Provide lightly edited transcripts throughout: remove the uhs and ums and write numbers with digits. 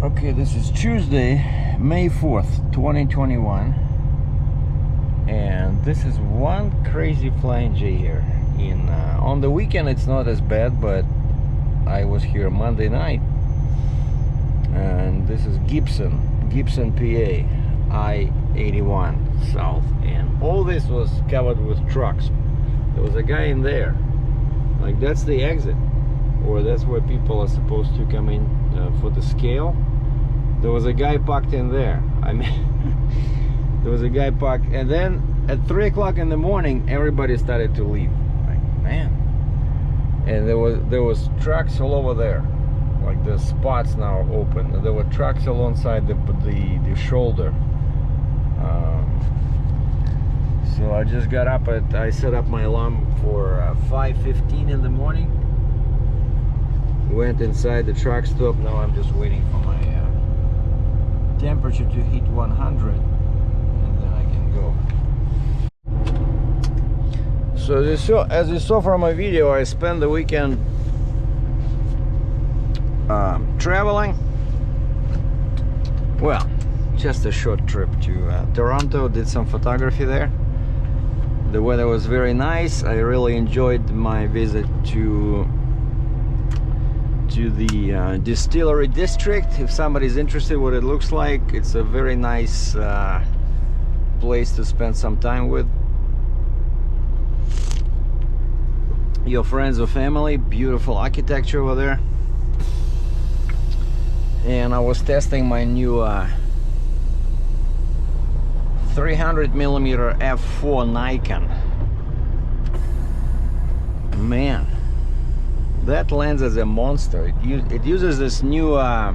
Okay, this is Tuesday, May 4th, 2021, and this is one crazy flying J here. On the weekend it's not as bad, but I was here Monday night, and this is Gibson, PA, I-81 South, and all this was covered with trucks. There was a guy in there, like that's the exit, or that's where people are supposed to come in for the scale. There was a guy parked in there. I mean, there was a guy parked, and then at 3 o'clock in the morning, everybody started to leave. Like, man. And there was trucks all over there. Like the spots now open. There were trucks alongside the shoulder. So I just got up I set up my alarm for 5:15 in the morning. Went inside the truck stop. Now I'm just waiting for my temperature to hit 100, and then I can go. So as you saw from my video, I spent the weekend traveling. Well, just a short trip to Toronto. Did some photography there. The weather was very nice. I really enjoyed my visit to the distillery district. If somebody's interested what it looks like, it's a very nice place to spend some time with your friends or family. Beautiful architecture over there. And I was testing my new 300mm f4 Nikon. Man, that lens is a monster. It uses this new what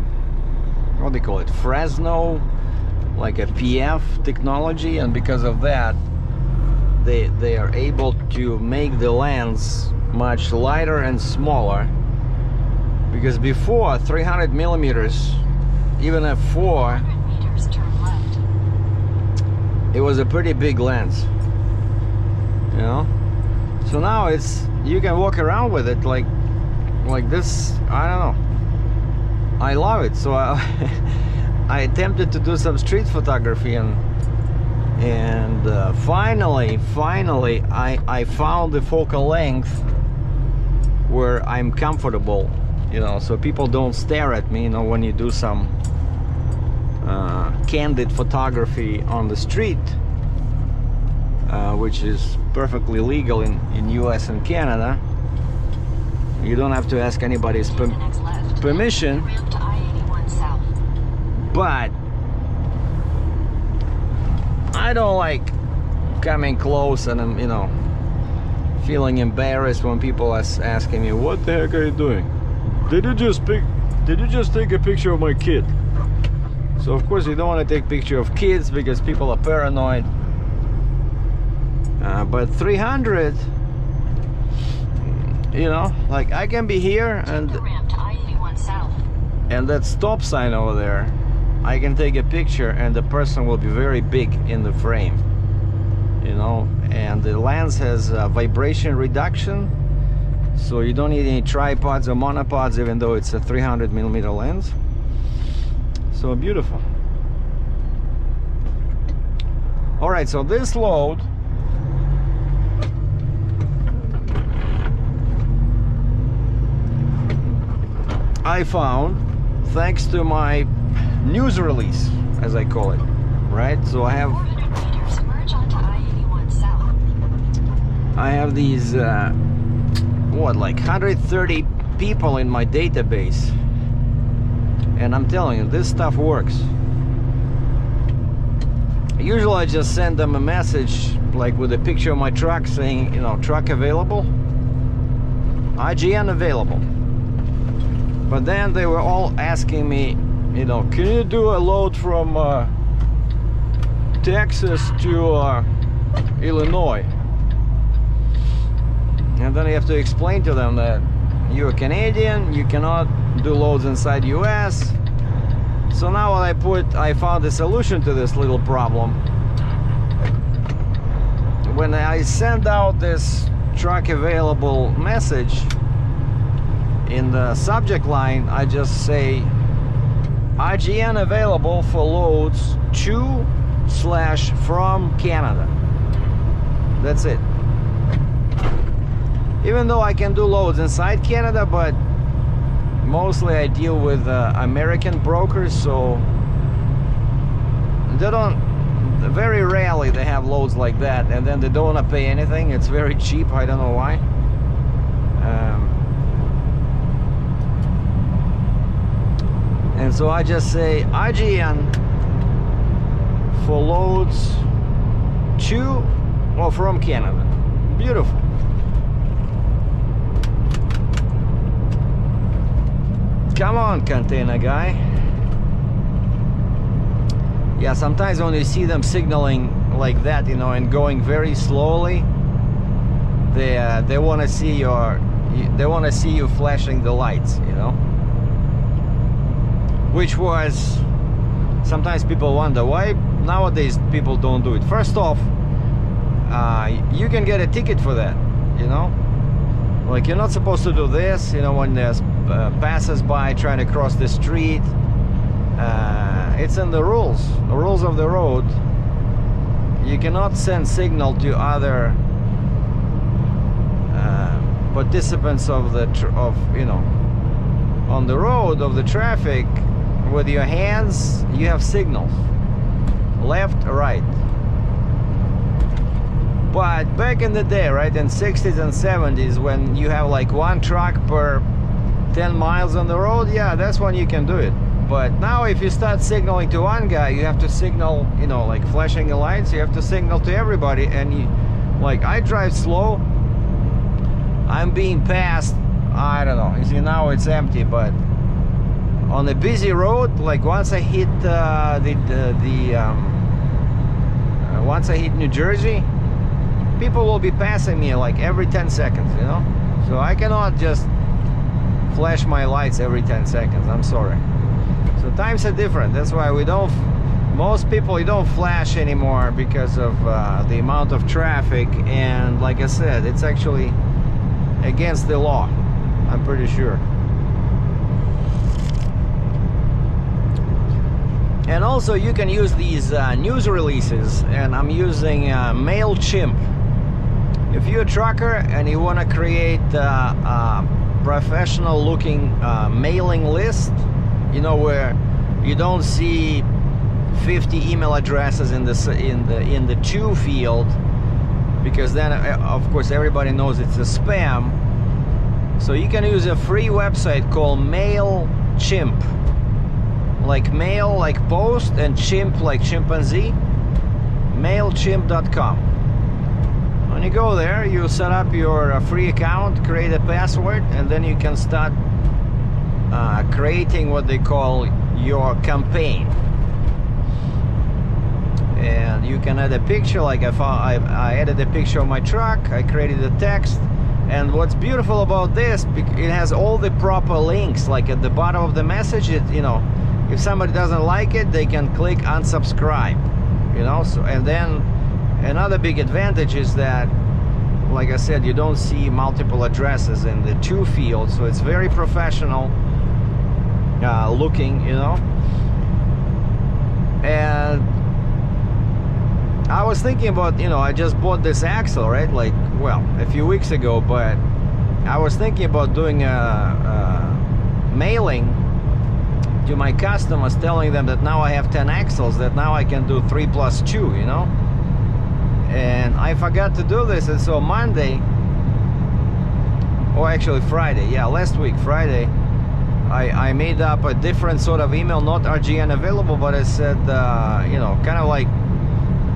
do they call it, Fresno, like a PF technology, and because of that they are able to make the lens much lighter and smaller, because before 300mm, even f4, it was a pretty big lens, you know. So now you can walk around with it like this. I don't know, I love it. So I attempted to do some street photography, and finally I found the focal length where I'm comfortable, you know, so people don't stare at me, you know, when you do some candid photography on the street, which is perfectly legal in US and Canada. You don't have to ask anybody's permission, but I don't like coming close and, you know, feeling embarrassed when people are asking me, what the heck are you doing? Did you just take a picture of my kid? So of course you don't want to take a picture of kids because people are paranoid. But 300, you know, like I can be here and that stop sign over there, I can take a picture and the person will be very big in the frame, you know. And the lens has vibration reduction, so you don't need any tripods or monopods, even though it's a 300mm lens. So beautiful. All right, so this load I found thanks to my news release, as I call it, right? So I have these what, like 130 people in my database, and I'm telling you, this stuff works. Usually I just send them a message like with a picture of my truck saying, you know, truck available, IGN available. But then they were all asking me, you know, can you do a load from Texas to Illinois? And then you have to explain to them that you're Canadian, you cannot do loads inside US. So now what I found a solution to this little problem. When I send out this truck available message, in the subject line I just say IGN available for loads to/from Canada. That's it. Even though I can do loads inside Canada, but mostly I deal with American brokers, so they don't, very rarely they have loads like that, and then they don't want to pay anything. It's very cheap. I don't know why. And so I just say IGN for loads to or from Canada. Beautiful. Come on, container guy. Yeah, sometimes when you see them signaling like that, you know, and going very slowly, they want to see you flashing the lights, you know. Which was, sometimes people wonder why nowadays people don't do it. First off, you can get a ticket for that, you know. Like, you're not supposed to do this, you know, when there's passers-by trying to cross the street. It's in the rules of the road. You cannot send signal to other participants of the you know, on the road, of the traffic. With your hands you have signals, left, right. But back in the day, right, in 60s and 70s, when you have like one truck per 10 miles on the road, yeah, that's when you can do it. But now if you start signaling to one guy, you have to signal, you know, like flashing the lights, you have to signal to everybody. And you, like, I drive slow, I'm being passed, I don't know, you see, now it's empty, but on a busy road, like once I hit once I hit New Jersey, people will be passing me like every 10 seconds, you know. So I cannot just flash my lights every 10 seconds. I'm sorry. So times are different. That's why we don't, most people, you don't flash anymore because of the amount of traffic. And like I said, it's actually against the law, I'm pretty sure. And also you can use these news releases, and I'm using MailChimp. If you're a trucker and you want to create a professional looking mailing list, you know, where you don't see 50 email addresses in the to field, because then of course everybody knows it's a spam. So you can use a free website called MailChimp. Like mail, like post, and chimp, like chimpanzee. MailChimp.com. When you go there, you set up your free account, create a password, and then you can start creating what they call your campaign. And you can add a picture, like I added a picture of my truck, I created a text. And what's beautiful about this, it has all the proper links, like at the bottom of the message, it, you know, if somebody doesn't like it, they can click unsubscribe, you know. So, and then another big advantage is that, like I said, you don't see multiple addresses in the to field, so it's very professional looking, you know. And I was thinking about, you know, I just bought this axle, right, like, well, a few weeks ago, but I was thinking about doing a mailing to my customers, telling them that now I have 10 axles, that now I can do 3+2, you know. And I forgot to do this, and so Monday, or actually Friday, yeah, last week, Friday, I made up a different sort of email, not RGN available, but I said, you know, kind of like,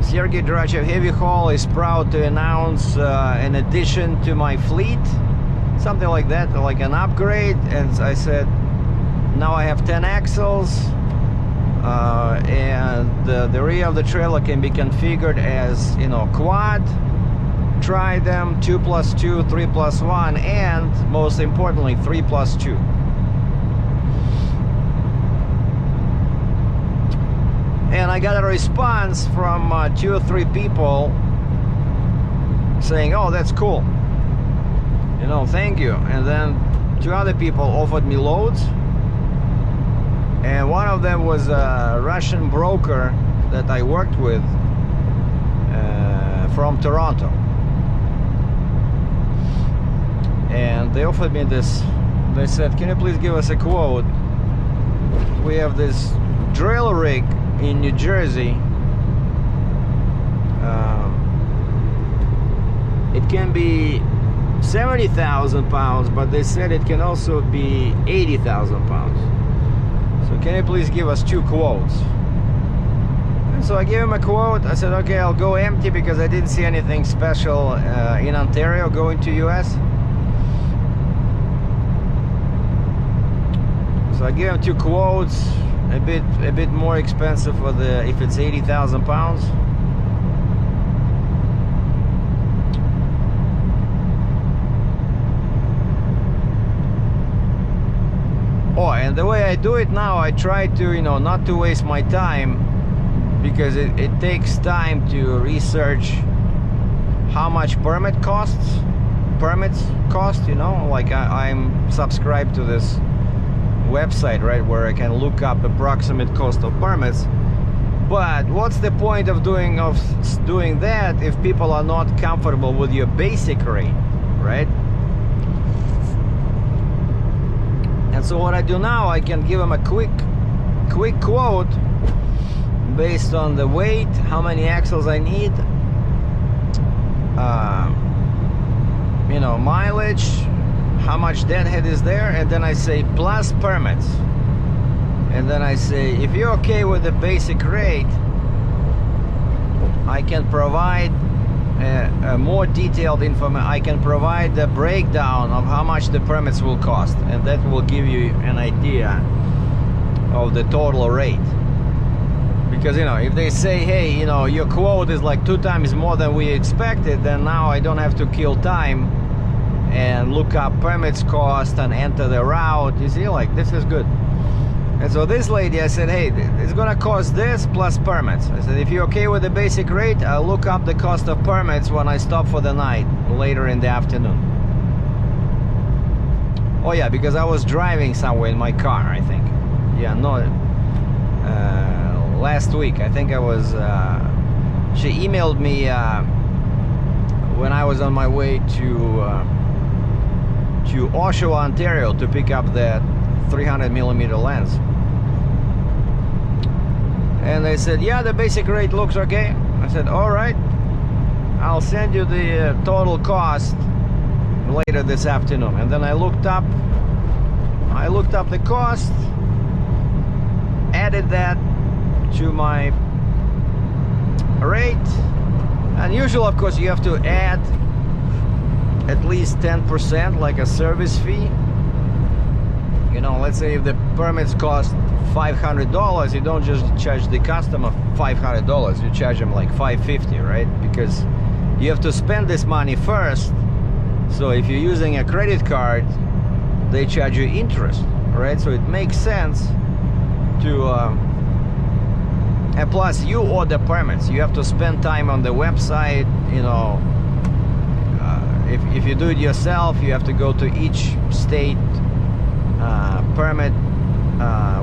Sergei Dratchev Heavy Haul is proud to announce an addition to my fleet, something like that, like an upgrade. And I said, now I have 10 axles, and the rear of the trailer can be configured as, you know, quad. Try them 2+2, 3+1, and most importantly 3+2. And I got a response from 2 or 3 people saying, oh, that's cool, you know, thank you. And then 2 other people offered me loads. and one of them was a Russian broker that I worked with from Toronto, and they offered me this. They said, can you please give us a quote? We have this drill rig in New Jersey. It can be 70,000 pounds, but they said it can also be 80,000 pounds. So can you please give us 2 quotes? And so I gave him a quote. I said, okay, I'll go empty because I didn't see anything special in Ontario going to US. So I gave him 2 quotes, a bit more expensive for the if it's 80,000 pounds. Oh, and the way I do it now, I try to, you know, not to waste my time, because it takes time to research how much permits cost, you know, like I'm subscribed to this website, right, where I can look up approximate cost of permits. But what's the point of doing that if people are not comfortable with your basic rate, right? And so what I do now, I can give them a quick quote based on the weight, how many axles I need, you know, mileage, how much deadhead is there, and then I say plus permits. And then I say, if you're okay with the basic rate, I can provide a more detailed information. I can provide the breakdown of how much the permits will cost, and that will give you an idea of the total rate. Because, you know, if they say, hey, you know, your quote is like 2 times more than we expected, then now I don't have to kill time and look up permits cost and enter the route. You see, like, this is good. And so this lady, I said, hey, it's gonna cost this plus permits. I said, if you're okay with the basic rate, I'll look up the cost of permits when I stop for the night later in the afternoon. Oh yeah, because I was driving somewhere in my car, I think. Yeah, no, last week, I think I was, she emailed me when I was on my way to Oshawa, Ontario, to pick up that 300mm lens. And they said, yeah, the basic rate looks okay. I said, all right, I'll send you the total cost later this afternoon. And then I looked up the cost, added that to my rate, and usually, of course, you have to add at least 10%, like a service fee. You know, let's say if the permits cost $500, you don't just charge the customer $500, you charge them like $550, right? Because you have to spend this money first. So if you're using a credit card, they charge you interest, right? So it makes sense to and plus you order permits, you have to spend time on the website, you know. If you do it yourself, you have to go to each state permit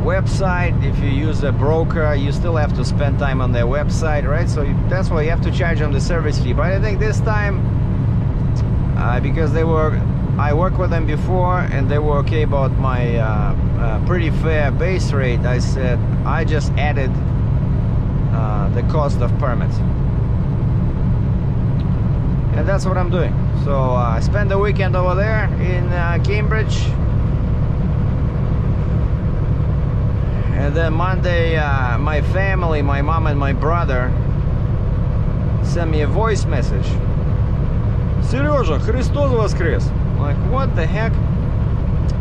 website. If you use a broker, you still have to spend time on their website, right? So that's why you have to charge them the service fee. But I think this time, because I worked with them before and they were okay about my pretty fair base rate, I said I just added the cost of permits. And that's what I'm doing. So I spent the weekend over there in Cambridge. And then Monday, my family, my mom and my brother, sent me a voice message. Serежа, Христос воскрес. Like, what the heck?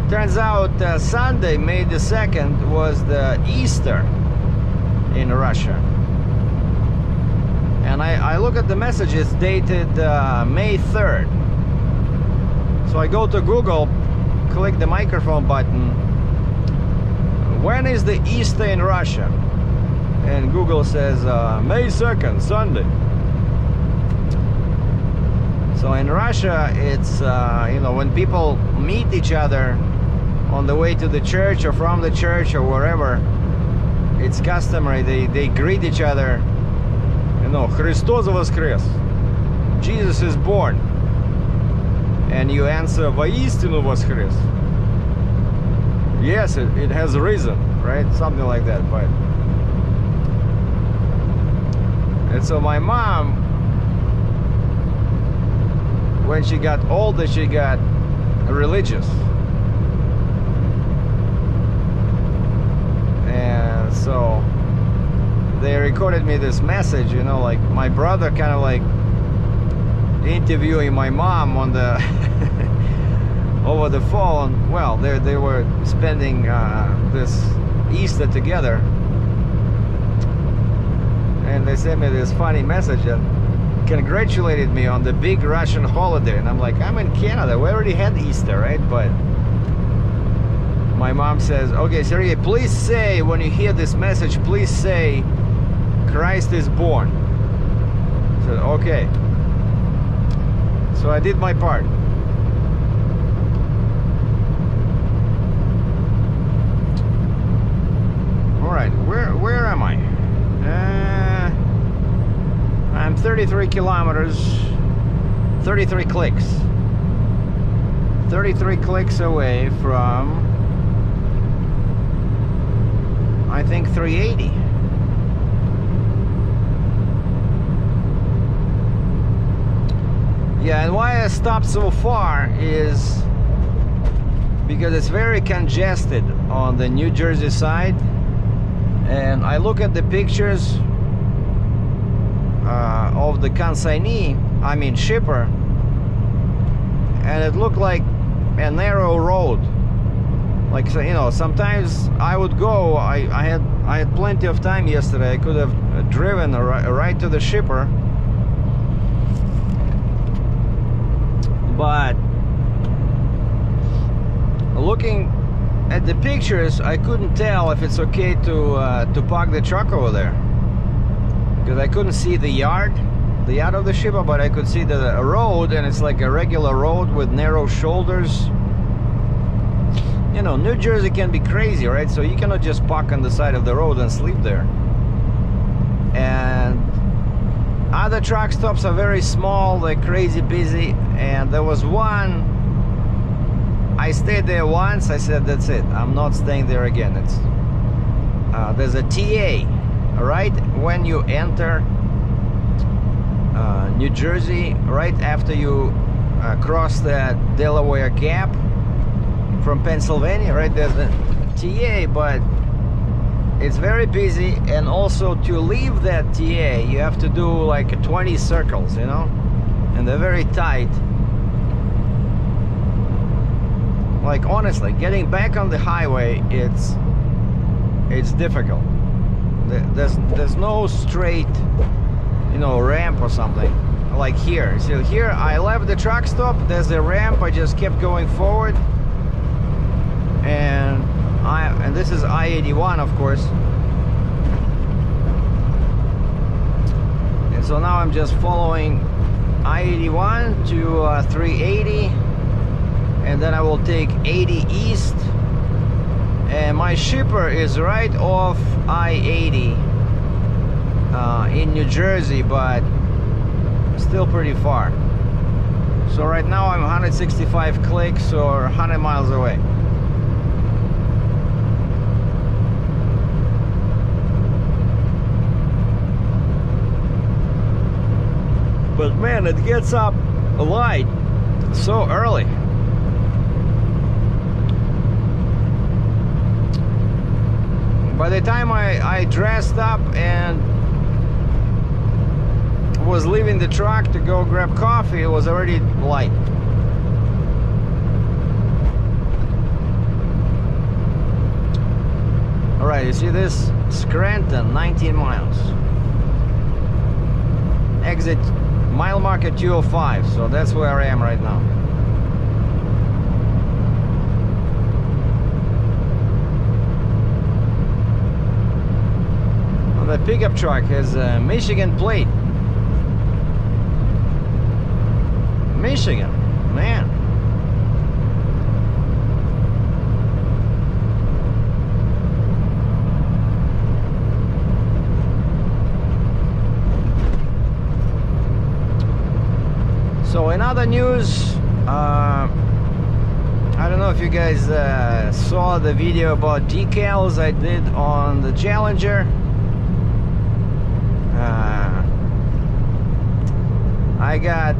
Turns out Sunday, May the 2nd, was the Easter in Russia. And I look at the message, it's dated May 3rd. So I go to Google, click the microphone button. When is the Easter in Russia? And Google says May 2nd, Sunday. So in Russia, it's, you know, when people meet each other on the way to the church or from the church or wherever, it's customary, they greet each other, you know, Христос воскрес, Jesus is born, and you answer, воистину воскрес. Yes, it has a reason, right? Something like that. But and so my mom, when she got older, she got religious. And so they recorded me this message, you know, like my brother kind of like interviewing my mom on the over the phone. Well, they were spending this Easter together, and they sent me this funny message and congratulated me on the big Russian holiday. And I'm like, I'm in Canada, we already had Easter, right? But my mom says, okay, Sergei, please say, when you hear this message, please say Christ is born. I said, okay. So I did my part. All right, where am I? I'm 33 kilometers, 33 clicks. 33 clicks away from, I think, 380. Yeah, and why I stopped so far is because it's very congested on the New Jersey side. And I look at the pictures of the consignee, I mean shipper, and it looked like a narrow road. Like, you know, sometimes I would go, I had plenty of time yesterday, I could have driven right to the shipper, but looking at the pictures, I couldn't tell if it's okay to park the truck over there, because I couldn't see the yard of the shipper, but I could see the road, and it's like a regular road with narrow shoulders. You know, New Jersey can be crazy, right? So you cannot just park on the side of the road and sleep there. And other truck stops are very small, they're crazy busy, and there was one, I stayed there once, I said, that's it, I'm not staying there again. It's there's a TA, right when you enter New Jersey, right after you cross that Delaware Gap from Pennsylvania, right, there's a TA, but it's very busy, and also to leave that TA you have to do like 20 circles, you know, and they're very tight. Like, honestly, getting back on the highway, it's difficult. There's no straight, you know, ramp or something like here. So here I left the truck stop, there's a ramp, I just kept going forward, and this is I-81, of course, and so now I'm just following I-81 to 380, and then I will take 80 east, and my shipper is right off I-80 in New Jersey, but still pretty far. So right now I'm 165 clicks or 100 miles away. But man, it gets up light so early. By the time I dressed up and was leaving the truck to go grab coffee, it was already light. Alright, you see this? Scranton, 19 miles. Exit mile marker 205, so that's where I am right now. The pickup truck has a Michigan plate. Michigan, man. other news, I don't know if you guys saw the video about decals I did on the Challenger. I got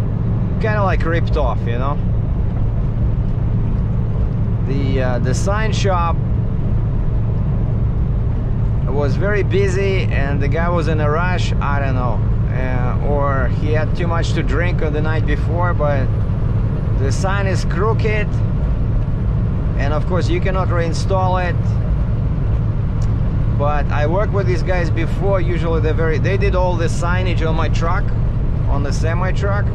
kind of like ripped off, you know. The sign shop was very busy and the guy was in a rush, I don't know, or he had too much to drink on the night before, but the sign is crooked and of course you cannot reinstall it. But I worked with these guys before. Usually they did all the signage on my truck, on the semi truck,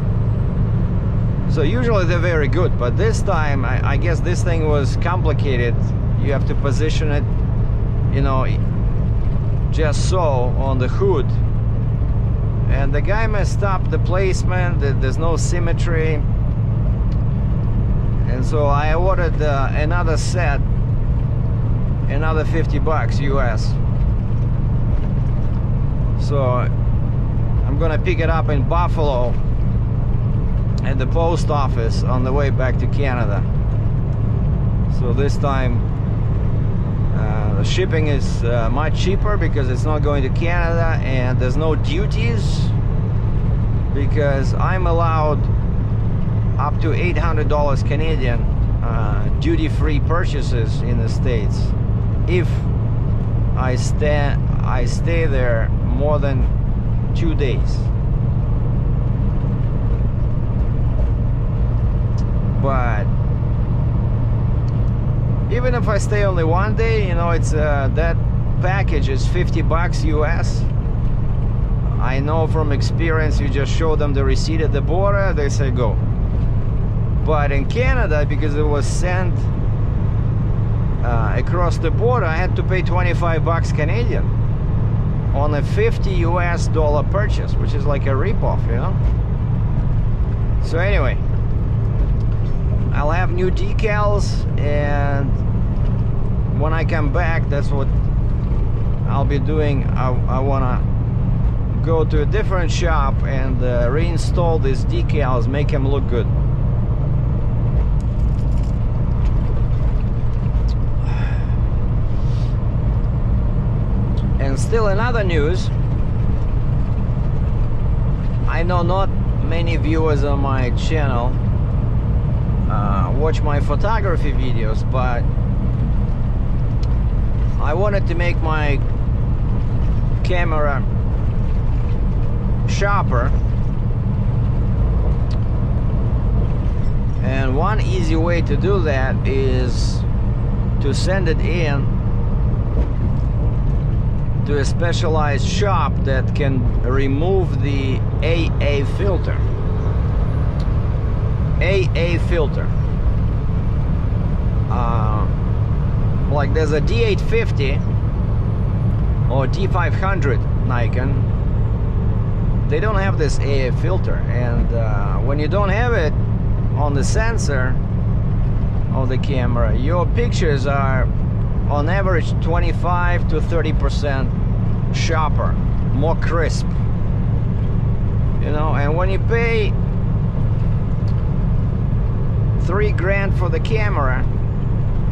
so usually they're very good. But this time I guess this thing was complicated. You have to position it, you know, just so on the hood, and the guy messed up the placement. There's no symmetry, and so I ordered another set, another $50 US. So I'm gonna pick it up in Buffalo at the post office on the way back to Canada. So this time the shipping is much cheaper because it's not going to Canada, and there's no duties because I'm allowed up to $800 Canadian duty-free purchases in the States if I stay there more than 2 days. But even if I stay only 1 day, you know, it's that package is $50 US. I know from experience, you just show them the receipt at the border, they say go. But in Canada, because it was sent across the border, I had to pay $25 Canadian on a $50 US purchase, which is like a ripoff, you know. So anyway, I'll have new decals, and when I come back, that's what I'll be doing. I wanna go to a different shop and reinstall these decals, make them look good. And still in other news, I know not many viewers on my channel watch my photography videos, but I wanted to make my camera sharper, and one easy way to do that is to send it in to a specialized shop that can remove the AA filter. AA filter. Like there's a D850 or D500 Nikon. They don't have this AA filter, and when you don't have it on the sensor of the camera, your pictures are on average 25 to 30% sharper, more crisp, you know. And when you pay $3 grand for the camera,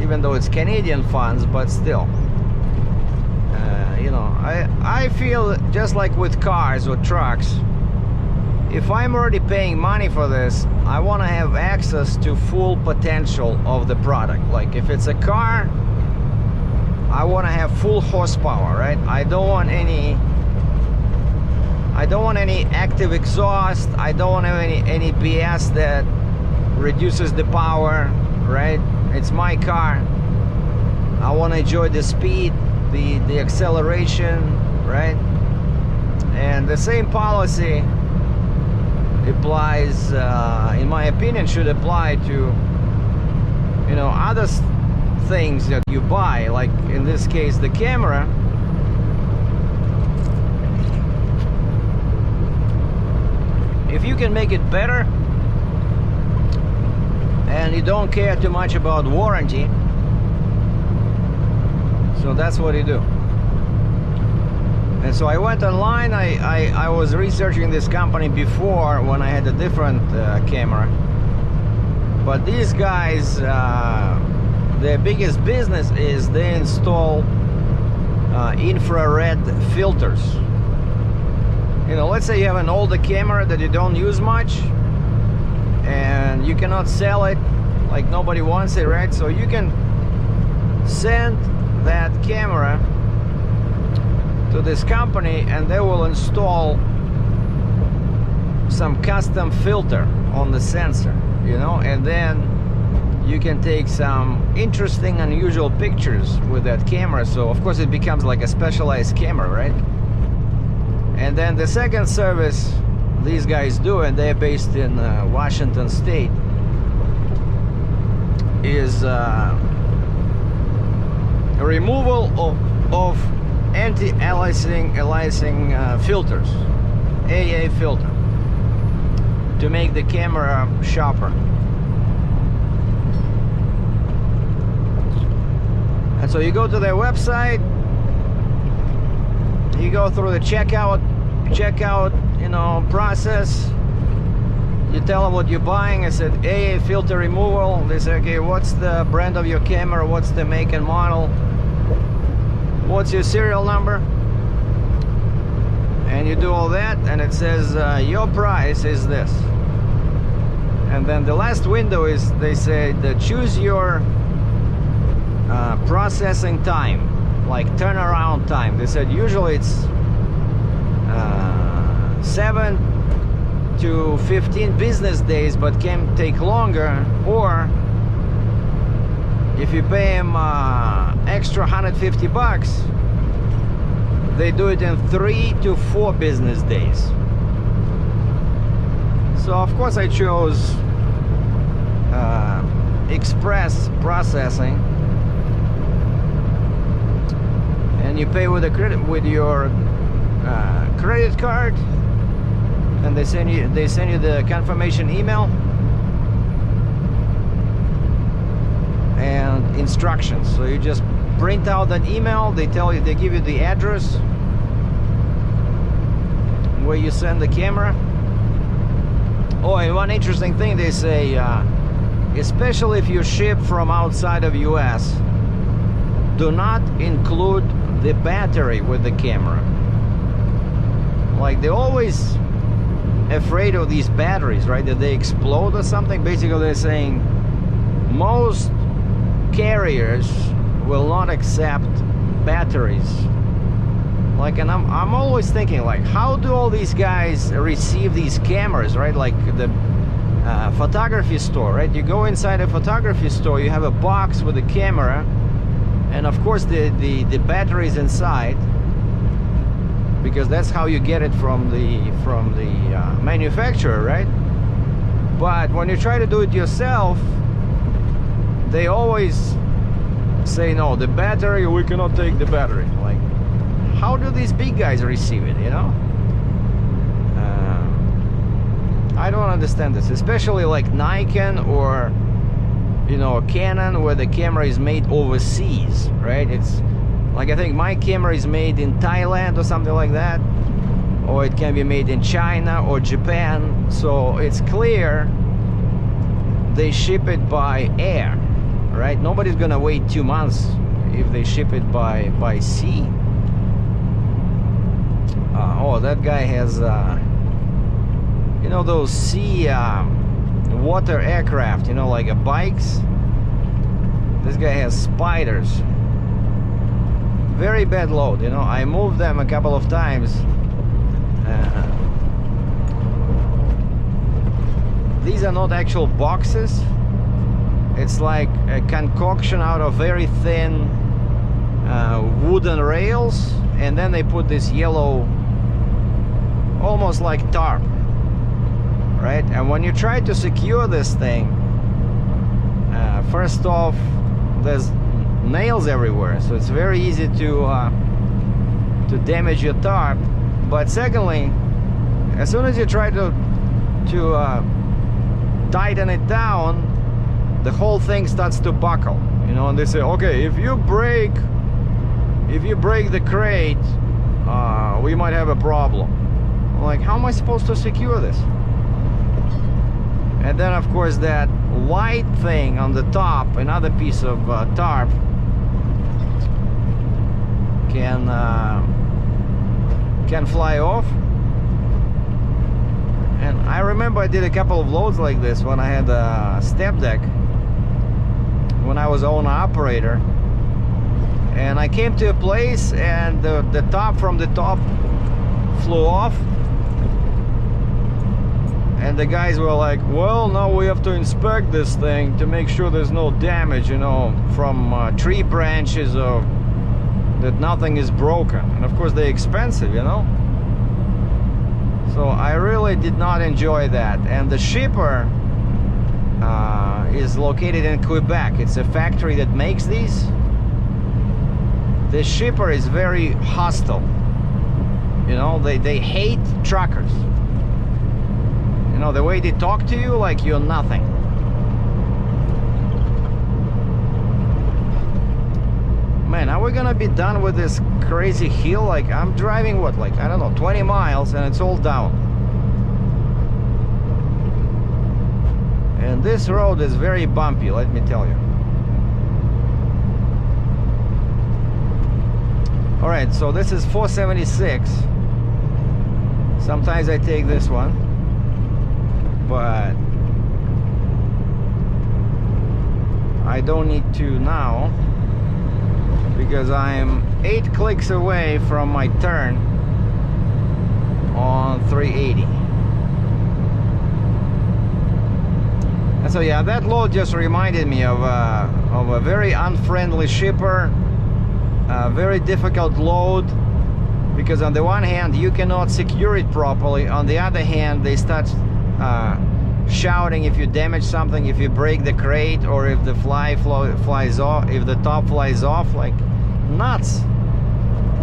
even though it's Canadian funds, but still, you know, I feel just like with cars or trucks, if I'm already paying money for this, I want to have access to full potential of the product. Like if it's a car, I want to have full horsepower, right? I don't want any active exhaust. I don't want any BS that reduces the power, right? It's my car. I want to enjoy the speed, the acceleration, right? And the same policy applies, in my opinion, should apply to, you know, other things that you buy, like in this case the camera. If you can make it better and you don't care too much about warranty, so that's what you do. And so I went online. I was researching this company before when I had a different camera. But these guys, their biggest business is they install infrared filters. You know, let's say you have an older camera that you don't use much and you cannot sell it, like nobody wants it, right? So you can send that camera to this company and they will install some custom filter on the sensor, you know, and then you can take some interesting, unusual pictures with that camera. So of course it becomes like a specialized camera, right? And then the second service these guys do, and they're based in Washington State, is removal of anti-aliasing filters, AA filter, to make the camera sharper. And so you go to their website, you go through the checkout, you know, process. You tell them what you're buying. I said AA filter removal. They say, okay, what's the brand of your camera? What's the make and model? What's your serial number? And you do all that, and it says your price is this. And then the last window is, they say, choose your processing time, like turnaround time. They said usually it's 7 to 15 business days, but can take longer. Or if you pay them extra $150, they do it in 3 to 4 business days. So of course I chose express processing, and you pay with a credit, with your credit card, and they send you the confirmation email and instructions. So you just print out that email. They tell you, they give you the address where you send the camera. Oh, and one interesting thing they say, especially if you ship from outside of US, do not include the battery with the camera. Like, they're always afraid of these batteries, right? That they explode or something. Basically, they're saying most carriers will not accept batteries. Like, and I'm always thinking, like, how do all these guys receive these cameras, right? Like the photography store, right? You go inside a photography store, you have a box with a camera, and of course the batteries inside, because that's how you get it from the manufacturer, right? But when you try to do it yourself, they always say, no, the battery, we cannot take the battery. Like, how do these big guys receive it, you know? I don't understand this, especially like Nikon or, you know, Canon, where the camera is made overseas, right? It's like, I think my camera is made in Thailand or something like that, or it can be made in China or Japan. So it's clear they ship it by air, right? Nobody's gonna wait 2 months if they ship it by sea. Oh, that guy has you know, those sea water aircraft, you know, like bikes. This guy has spiders. Very bad load, you know. I moved them a couple of times. These are not actual boxes. It's like a concoction out of very thin wooden rails, and then they put this yellow, almost like tarp, right? And when you try to secure this thing, first off, there's nails everywhere, so it's very easy to damage your tarp. But secondly, as soon as you try to tighten it down, the whole thing starts to buckle, you know. And they say, okay, if you break the crate we might have a problem. I'm like, how am I supposed to secure this? And then of course that white thing on the top, another piece of tarp, can fly off. And I remember I did a couple of loads like this when I had a step deck, when I was owner operator, and I came to a place and the top from the top flew off, and the guys were like, well, now we have to inspect this thing to make sure there's no damage, you know, from tree branches, or that nothing is broken. And of course they're expensive, you know. So I really did not enjoy that. And the shipper is located in Quebec. It's a factory that makes these. The shipper is very hostile. You know, they hate truckers. You know, the way they talk to you like you're nothing. Man, are we gonna be done with this crazy hill? Like, I'm driving what, like, I don't know, 20 miles and it's all down. And this road is very bumpy, let me tell you. Alright, so this is 476. Sometimes I take this one, but I don't need to now, because I'm 8 clicks away from my turn on 380. And so yeah, that load just reminded me of a very unfriendly shipper, a very difficult load, because on the one hand you cannot secure it properly, on the other hand they start shouting if you damage something, if you break the crate, or if the flies off, if the top flies off. Like, nuts.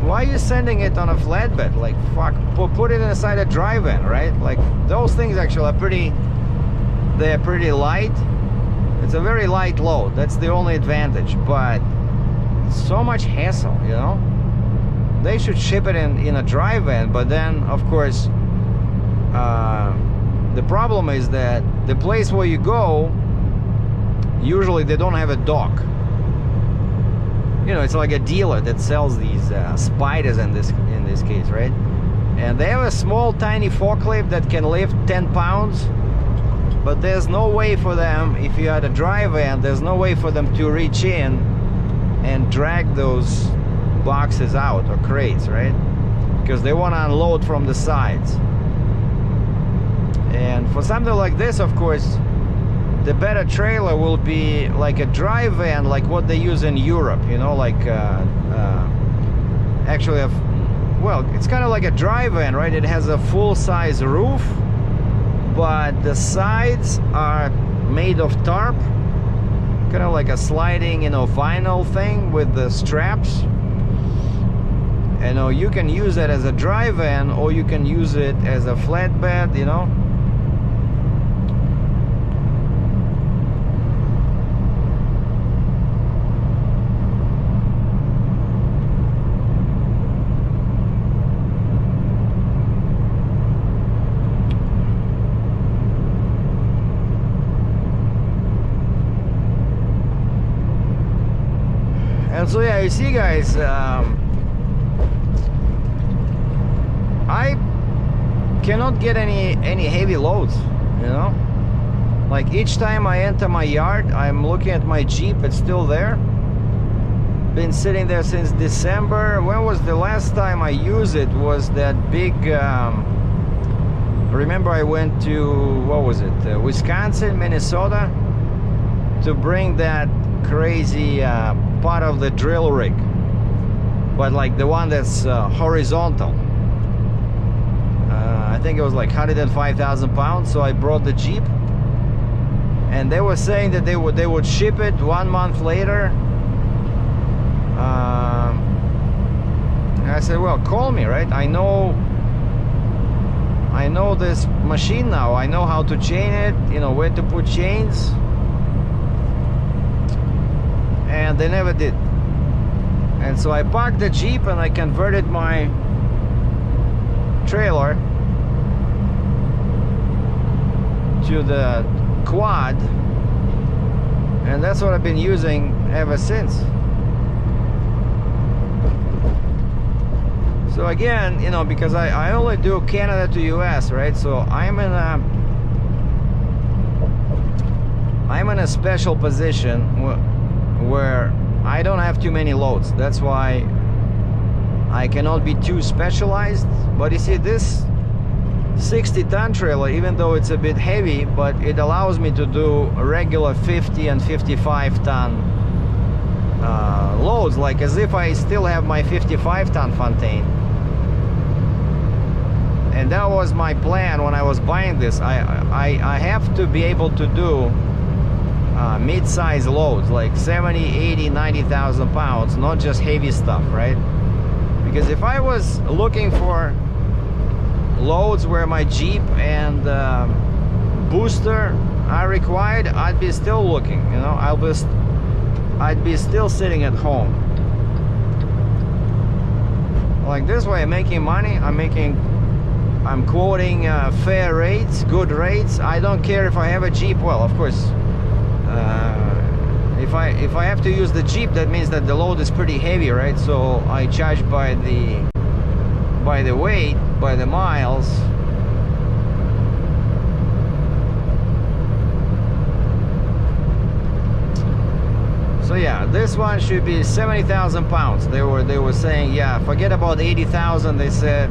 Why are you sending it on a flatbed? Like, fuck, put it inside a drive-in, right? Like, those things actually are they're pretty light. It's a very light load, that's the only advantage, but so much hassle, you know. They should ship it in a drive-in, but then of course the problem is that the place where you go, usually they don't have a dock. You know, it's like a dealer that sells these spiders in this case, right? And they have a small tiny forklift that can lift 10 pounds, but there's no way for them, if you had a drive-in, there's no way for them to reach in and drag those boxes out, or crates, right? Because they want to unload from the sides. And for something like this, of course, the better trailer will be like a drive-in, like what they use in Europe, you know, like actually well, it's kind of like a drive-in, right? It has a full-size roof, but the sides are made of tarp, kind of like a sliding, you know, vinyl thing with the straps. You know, you can use it as a drive-in, or you can use it as a flatbed, you know. And so yeah, you see guys, I cannot get any heavy loads, you know. Like, each time I enter my yard, I'm looking at my Jeep, it's still there. Been sitting there since December. When was the last time I used it? Was that big, remember I went to, what was it, Wisconsin, Minnesota, to bring that crazy part of the drill rig, but like the one that's horizontal. I think it was like 105,000 pounds. So I brought the Jeep, and they were saying that they would ship it 1 month later. And I said, well, call me, right? I know this machine now. I know how to chain it, you know, where to put chains. And they never did. And so I parked the Jeep and I converted my trailer to the quad, and that's what I've been using ever since. So again, you know, because I only do Canada to US, right? So I'm in a special position where I don't have too many loads. That's why I cannot be too specialized. But you see, this 60-ton trailer, even though it's a bit heavy, but it allows me to do a regular 50 and 55-ton loads, like as if I still have my 55-ton Fontaine. And that was my plan when I was buying this. I have to be able to do mid-size loads, like 70, 80, 90,000 pounds, not just heavy stuff, right? Because if I was looking for loads where my Jeep and booster are required, I'd be still looking, you know. I'd be still sitting at home. Like this way, I'm making money. I'm quoting fair rates, good rates. I don't care if I have a Jeep. Well, of course, if I have to use the Jeep, that means that the load is pretty heavy, right? So I charge by the weight, by the miles. So yeah, this one should be 70,000 pounds. They were saying, yeah, forget about 80,000. They said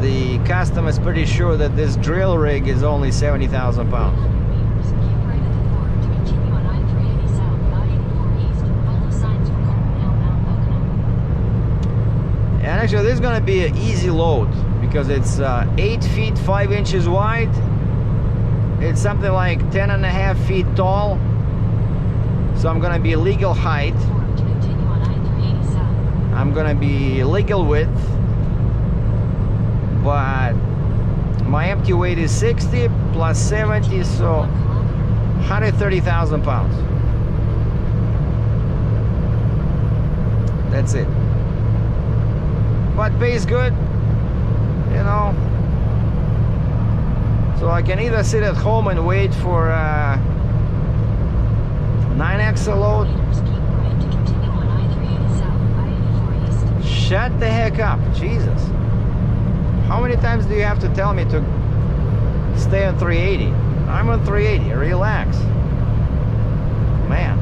the customer is pretty sure that this drill rig is only 70,000 pounds. And actually, this is going to be an easy load because it's 8 feet 5 inches wide. It's something like 10.5 feet tall. So I'm going to be legal height. I'm going to be legal width. But my empty weight is 60 plus 70, so 130,000 pounds. That's it. But pays good, you know. So I can either sit at home and wait for 9-axle load. Shut the heck up, Jesus. How many times do you have to tell me to stay on 380? I'm on 380, relax. Man.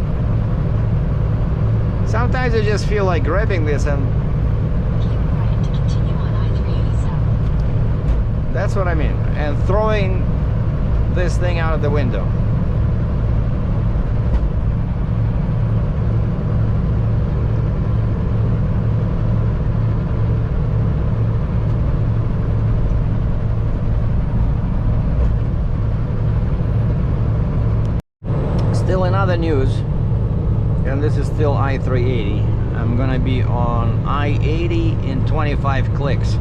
Sometimes I just feel like grabbing this and... That's what I mean. And throwing this thing out of the window. Still in other news, and this is still I-380. I'm gonna be on I-80 in 25 clicks.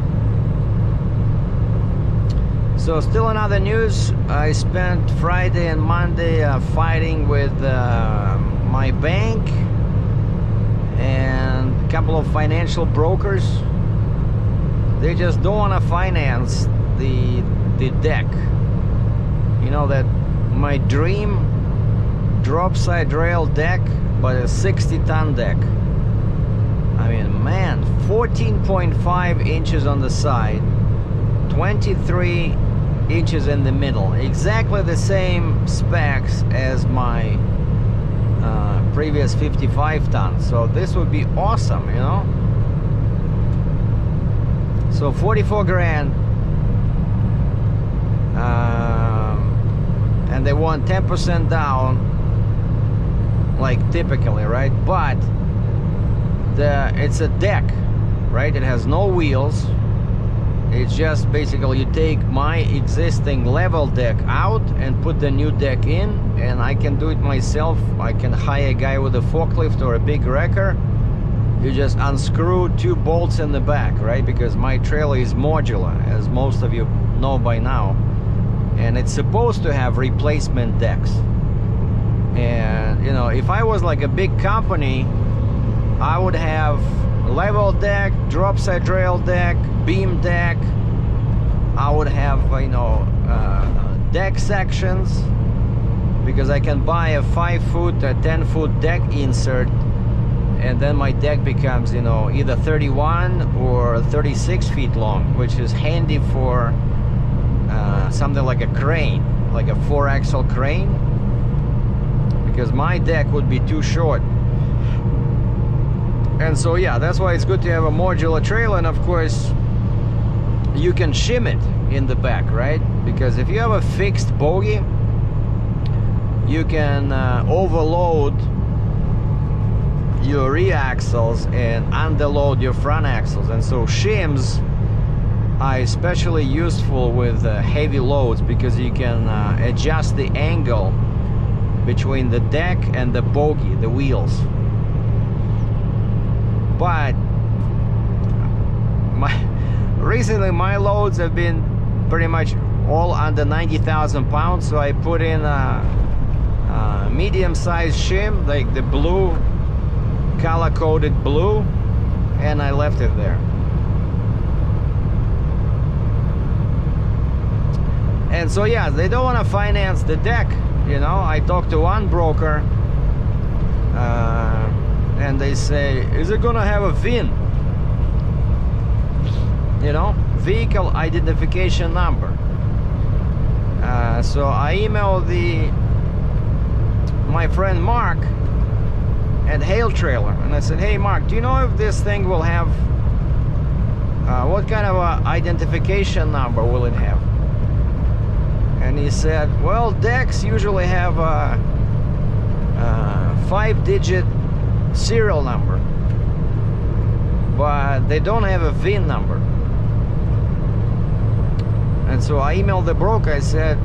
So still in other news, I spent Friday and Monday fighting with my bank and a couple of financial brokers. They just don't want to finance the deck. You know, that my dream drop side rail deck, but a 60-ton deck. I mean, man, 14.5 inches on the side, 23 inches in the middle, exactly the same specs as my previous 55 ton. So this would be awesome, you know. So 44 grand, and they want 10% down, like typically, right? But it's a deck, right? It has no wheels. It's just basically you take my existing level deck out and put the new deck in, and I can do it myself. I can hire a guy with a forklift or a big wrecker. You just unscrew 2 bolts in the back, right? Because my trailer is modular, as most of you know by now, and it's supposed to have replacement decks. And you know, if I was like a big company, I would have level deck, drop side rail deck, beam deck, I would have, deck sections, because I can buy a 5-foot, a 10-foot deck insert, and then my deck becomes, either 31 or 36 feet long, which is handy for something like a crane, like a 4-axle crane, because my deck would be too short. And so yeah, that's why it's good to have a modular trailer. And of course you can shim it in the back, right? Because if you have a fixed bogie, you can overload your rear axles and underload your front axles. And so shims are especially useful with heavy loads, because you can adjust the angle between the deck and the bogie, the wheels. But recently my loads have been pretty much all under 90,000 pounds, so I put in a medium-sized shim, like the blue, color-coded blue, and I left it there. And so yeah, they don't want to finance the deck. I talked to one broker, and they say, is it gonna have a VIN? Vehicle identification number. So I emailed my friend Mark at Hail Trailer, and I said, hey Mark, do you know if this thing will have, what kind of a identification number will it have? And he said, well, decks usually have a 5-digit serial number, but they don't have a VIN number. And so I emailed the broker. I said,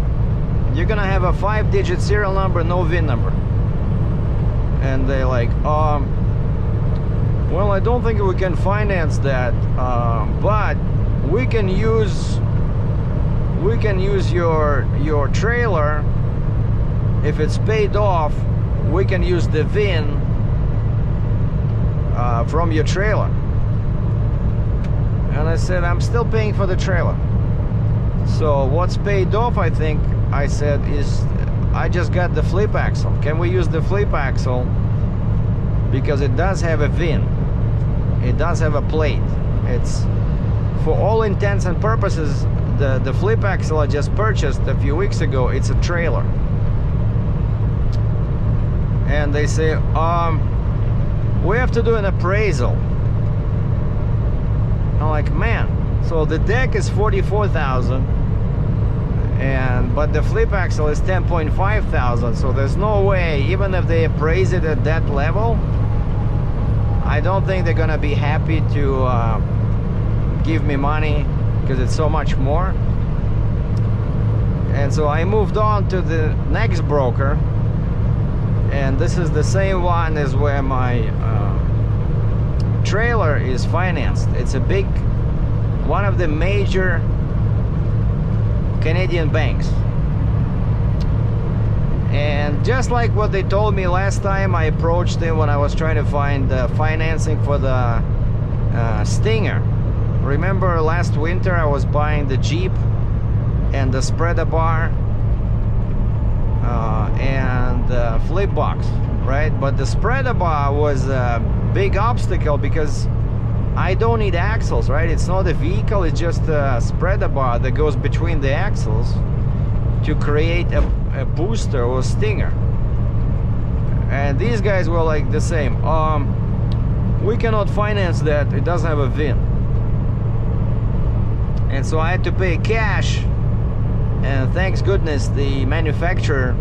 you're gonna have a 5-digit serial number, no VIN number. And they're like, well, I don't think we can finance that, but we can use your trailer. If it's paid off, we can use the VIN from your trailer. And I said, I'm still paying for the trailer. So what's paid off, I think, I said, is I just got the flip axle. Can we use the flip axle? Because it does have a VIN. It does have a plate. It's, for all intents and purposes, the flip axle I just purchased a few weeks ago, it's a trailer. And they say, we have to do an appraisal. I'm like, man, so the deck is 44,000, but the flip axle is 10,500, so there's no way, even if they appraise it at that level, I don't think they're gonna be happy to give me money, because it's so much more. And so I moved on to the next broker, and this is the same one as where my trailer is financed. It's a big, one of the major Canadian banks. And just like what they told me last time, I approached them when I was trying to find financing for the Stinger. Remember last winter I was buying the Jeep and the spreader bar and the flip box, right? But the spreader bar was a big obstacle because I don't need axles, right? It's not a vehicle, it's just a spreader bar that goes between the axles to create a booster or stinger. And these guys were like the same. We cannot finance that, it doesn't have a VIN. And so I had to pay cash, and thanks goodness the manufacturer,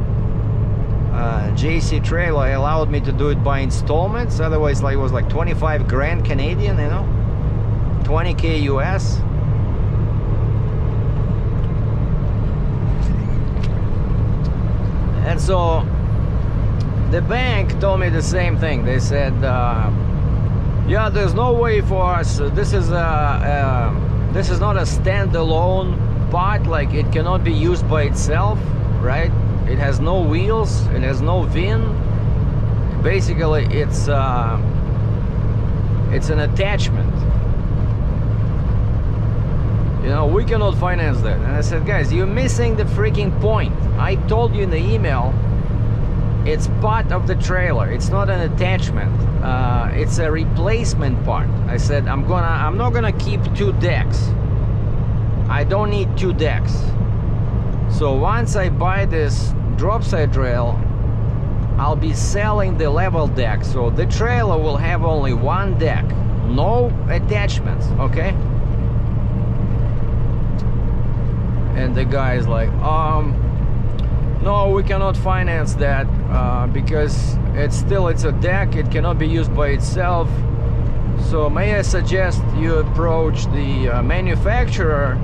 JC Trailer, allowed me to do it by installments. Otherwise, it was like 25 grand Canadian, 20K US. And so the bank told me the same thing. They said, yeah, there's no way for us, this is not a standalone part, like it cannot be used by itself, right? It has no wheels, it has no VIN. Basically it's an attachment. You know, we cannot finance that. And I said, guys, you're missing the freaking point. I told you in the email, it's part of the trailer. It's not an attachment. It's a replacement part. I said, I'm not gonna keep 2 decks. I don't need 2 decks. So once I buy this drop side rail, I'll be selling the level deck. So the trailer will have only 1 deck, no attachments, okay? And the guy is like, no, we cannot finance that because it's a deck. It cannot be used by itself. So may I suggest you approach the manufacturer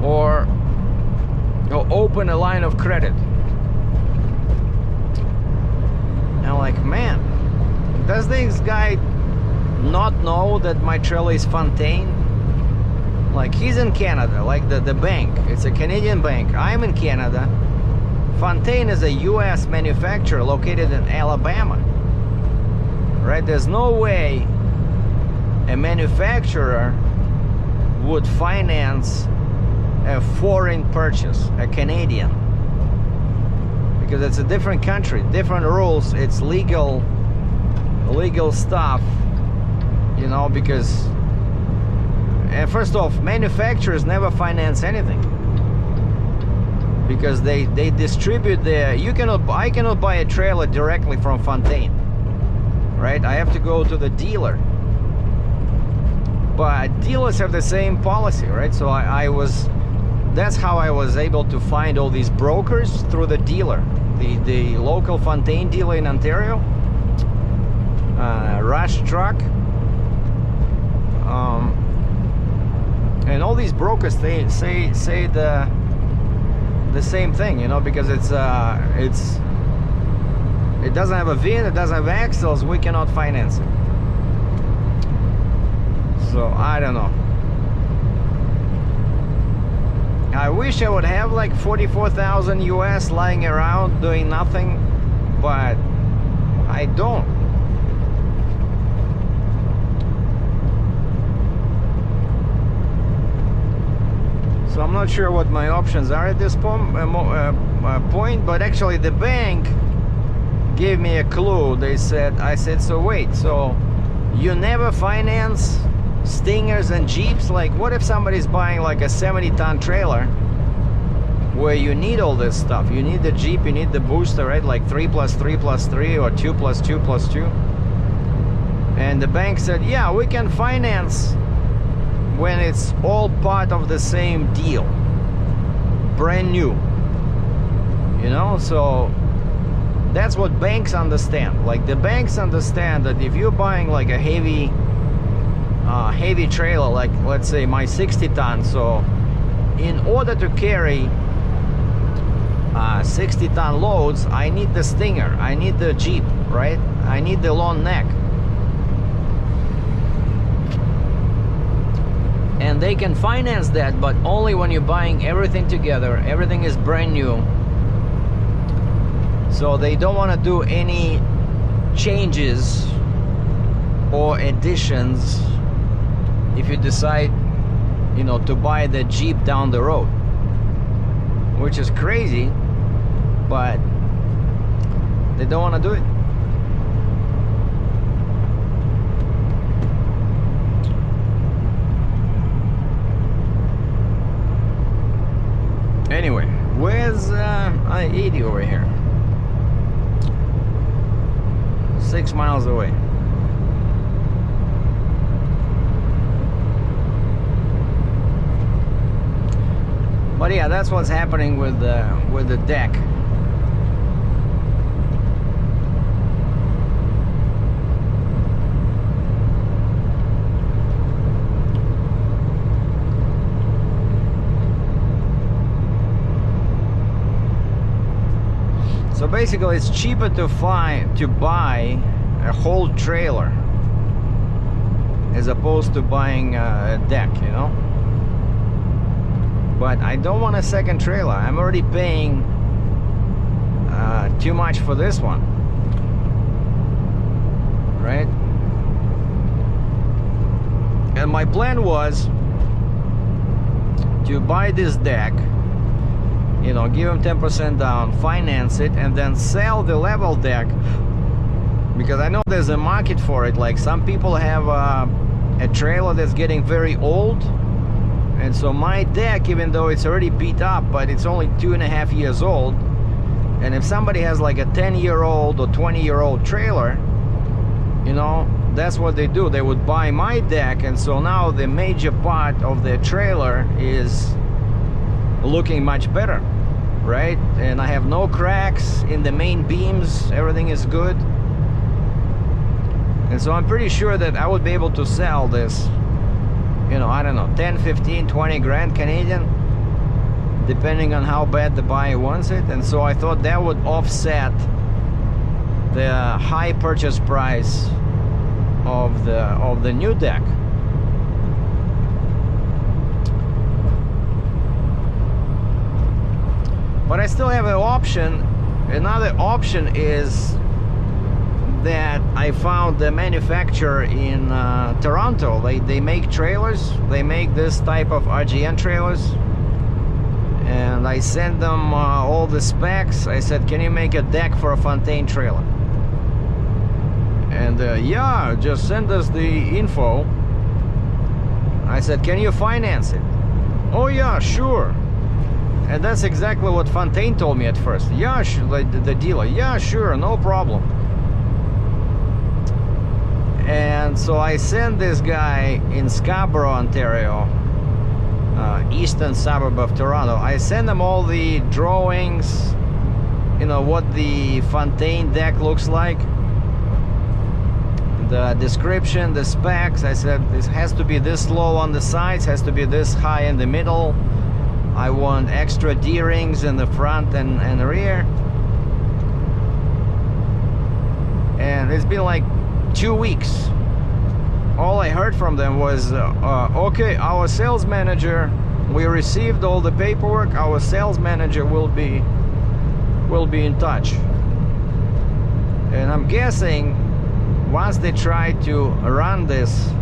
or open a line of credit. And I'm like, man, does this guy not know that my trailer is Fontaine? Like, he's in Canada, like the bank. It's a Canadian bank. I'm in Canada. Fontaine is a US manufacturer located in Alabama. Right? There's no way a manufacturer would finance a foreign purchase, a Canadian. Because it's a different country, different rules. It's legal stuff, you know, because... And first off, manufacturers never finance anything because they distribute their. I cannot buy a trailer directly from Fontaine, right? I have to go to the dealer. But dealers have the same policy, right? So that's how I was able to find all these brokers through the dealer, the local Fontaine dealer in Ontario, Rush Truck. And all these brokers, they say the same thing, you know, because it doesn't have a VIN, it doesn't have axles, we cannot finance it. So I don't know. I wish I would have like 44,000 US lying around doing nothing, but I don't. So I'm not sure what my options are at this point, but actually the bank gave me a clue. I said, so wait, so you never finance Stingers and Jeeps? Like, what if somebody's buying like a 70-ton trailer where you need all this stuff? You need the Jeep, you need the booster, right? Like 3 + 3 + 3 or 2 + 2 + 2. And the bank said, yeah, we can finance when it's all part of the same deal, brand new, you know. So that's what banks understand. Like, the banks understand that if you're buying like a heavy trailer, like let's say my 60-ton, so in order to carry 60-ton loads, I need the Stinger, I need the Jeep, right? I need the long neck. And they can finance that, but only when you're buying everything together. Everything is brand new. So they don't want to do any changes or additions if you decide, you know, to buy the Jeep down the road. Which is crazy, but they don't want to do it. Anyway, where's I-80 over here? 6 miles away. But yeah, that's what's happening with the deck. So basically, it's cheaper to buy a whole trailer as opposed to buying a deck, you know. But I don't want a second trailer. I'm already paying too much for this one, right? And my plan was to buy this deck, you know, give them 10% down, finance it, and then sell the level deck, because I know there's a market for it. Like, some people have a trailer that's getting very old, and so my deck, even though it's already beat up, but it's only 2.5 years old, and if somebody has like a 10-year-old or 20-year-old trailer, you know, that's what they do. They would buy my deck, and so now the major part of their trailer is looking much better, right? And I have no cracks in the main beams, everything is good. And so I'm pretty sure that I would be able to sell this, you know, I don't know, 10, 15, 20 grand Canadian, depending on how bad the buyer wants it. And so I thought that would offset the high purchase price of the new deck. But I still have an option. Another option is that I found the manufacturer in Toronto. They make trailers. They make this type of RGN trailers. And I sent them all the specs. I said, can you make a deck for a Fontaine trailer? And yeah, just send us the info. I said, can you finance it? Oh yeah, sure. And that's exactly what Fontaine told me at first. Yeah, like the dealer. Yeah, sure, no problem. And so I sent this guy in Scarborough, Ontario, eastern suburb of Toronto. I sent him all the drawings, you know, what the Fontaine deck looks like, the description, the specs. I said this has to be this low on the sides, has to be this high in the middle. I want extra D-rings in the front and the rear. And it's been like 2 weeks. All I heard from them was, okay, our sales manager, we received all the paperwork, our sales manager will be in touch. And I'm guessing once they try to run this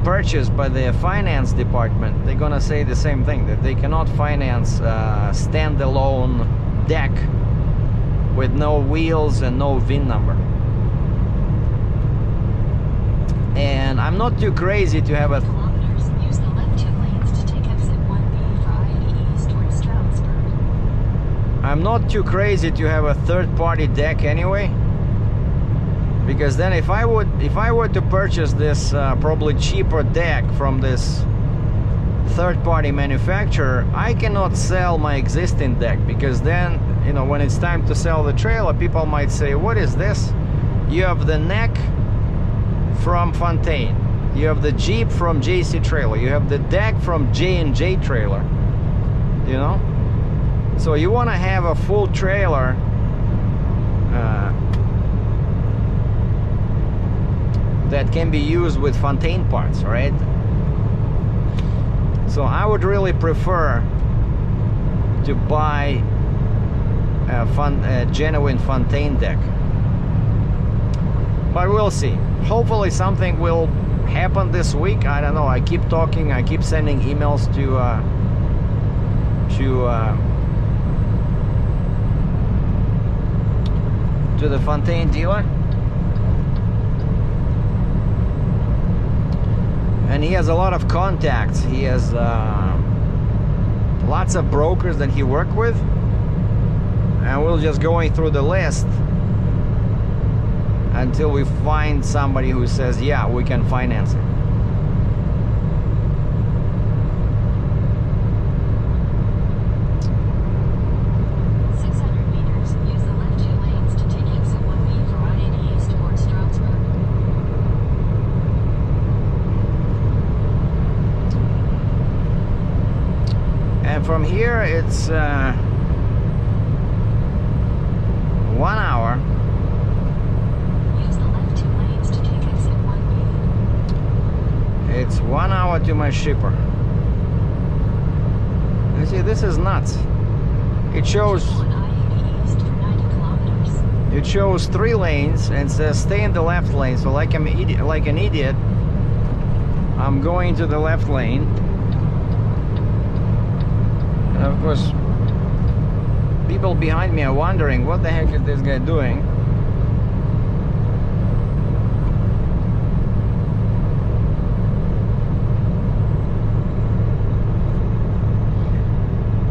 purchase by the finance department, they're gonna say the same thing, that they cannot finance standalone deck with no wheels and no VIN number. And I'm not too crazy to have a use the left 2 lanes to take exit 1B for I-80 east towards Stroudsburg. I'm not too crazy to have a third-party deck anyway, because then if I were to purchase this probably cheaper deck from this third-party manufacturer, I cannot sell my existing deck, because then, you know, when it's time to sell the trailer, people might say, what is this? You have the neck from Fontaine, you have the Jeep from JC Trailer, you have the deck from J&J Trailer, you know? So you want to have a full trailer that can be used with Fontaine parts, right? So I would really prefer to buy a genuine Fontaine deck. But we'll see. Hopefully something will happen this week. I don't know. I keep talking. I keep sending emails to the Fontaine dealer, and he has a lot of contacts. He has lots of brokers that he worked with, and we're just going through the list until we find somebody who says, yeah, we can finance it. From here it's 1 hour. Use the left 2 lanes to take exit 1B. It's 1 hour to my shipper. You see, this is nuts. It shows I-80 east for 90 kilometers. It shows 3 lanes and says stay in the left lane. So like an idiot, I'm going to the left lane. And of course, people behind me are wondering, what the heck is this guy doing?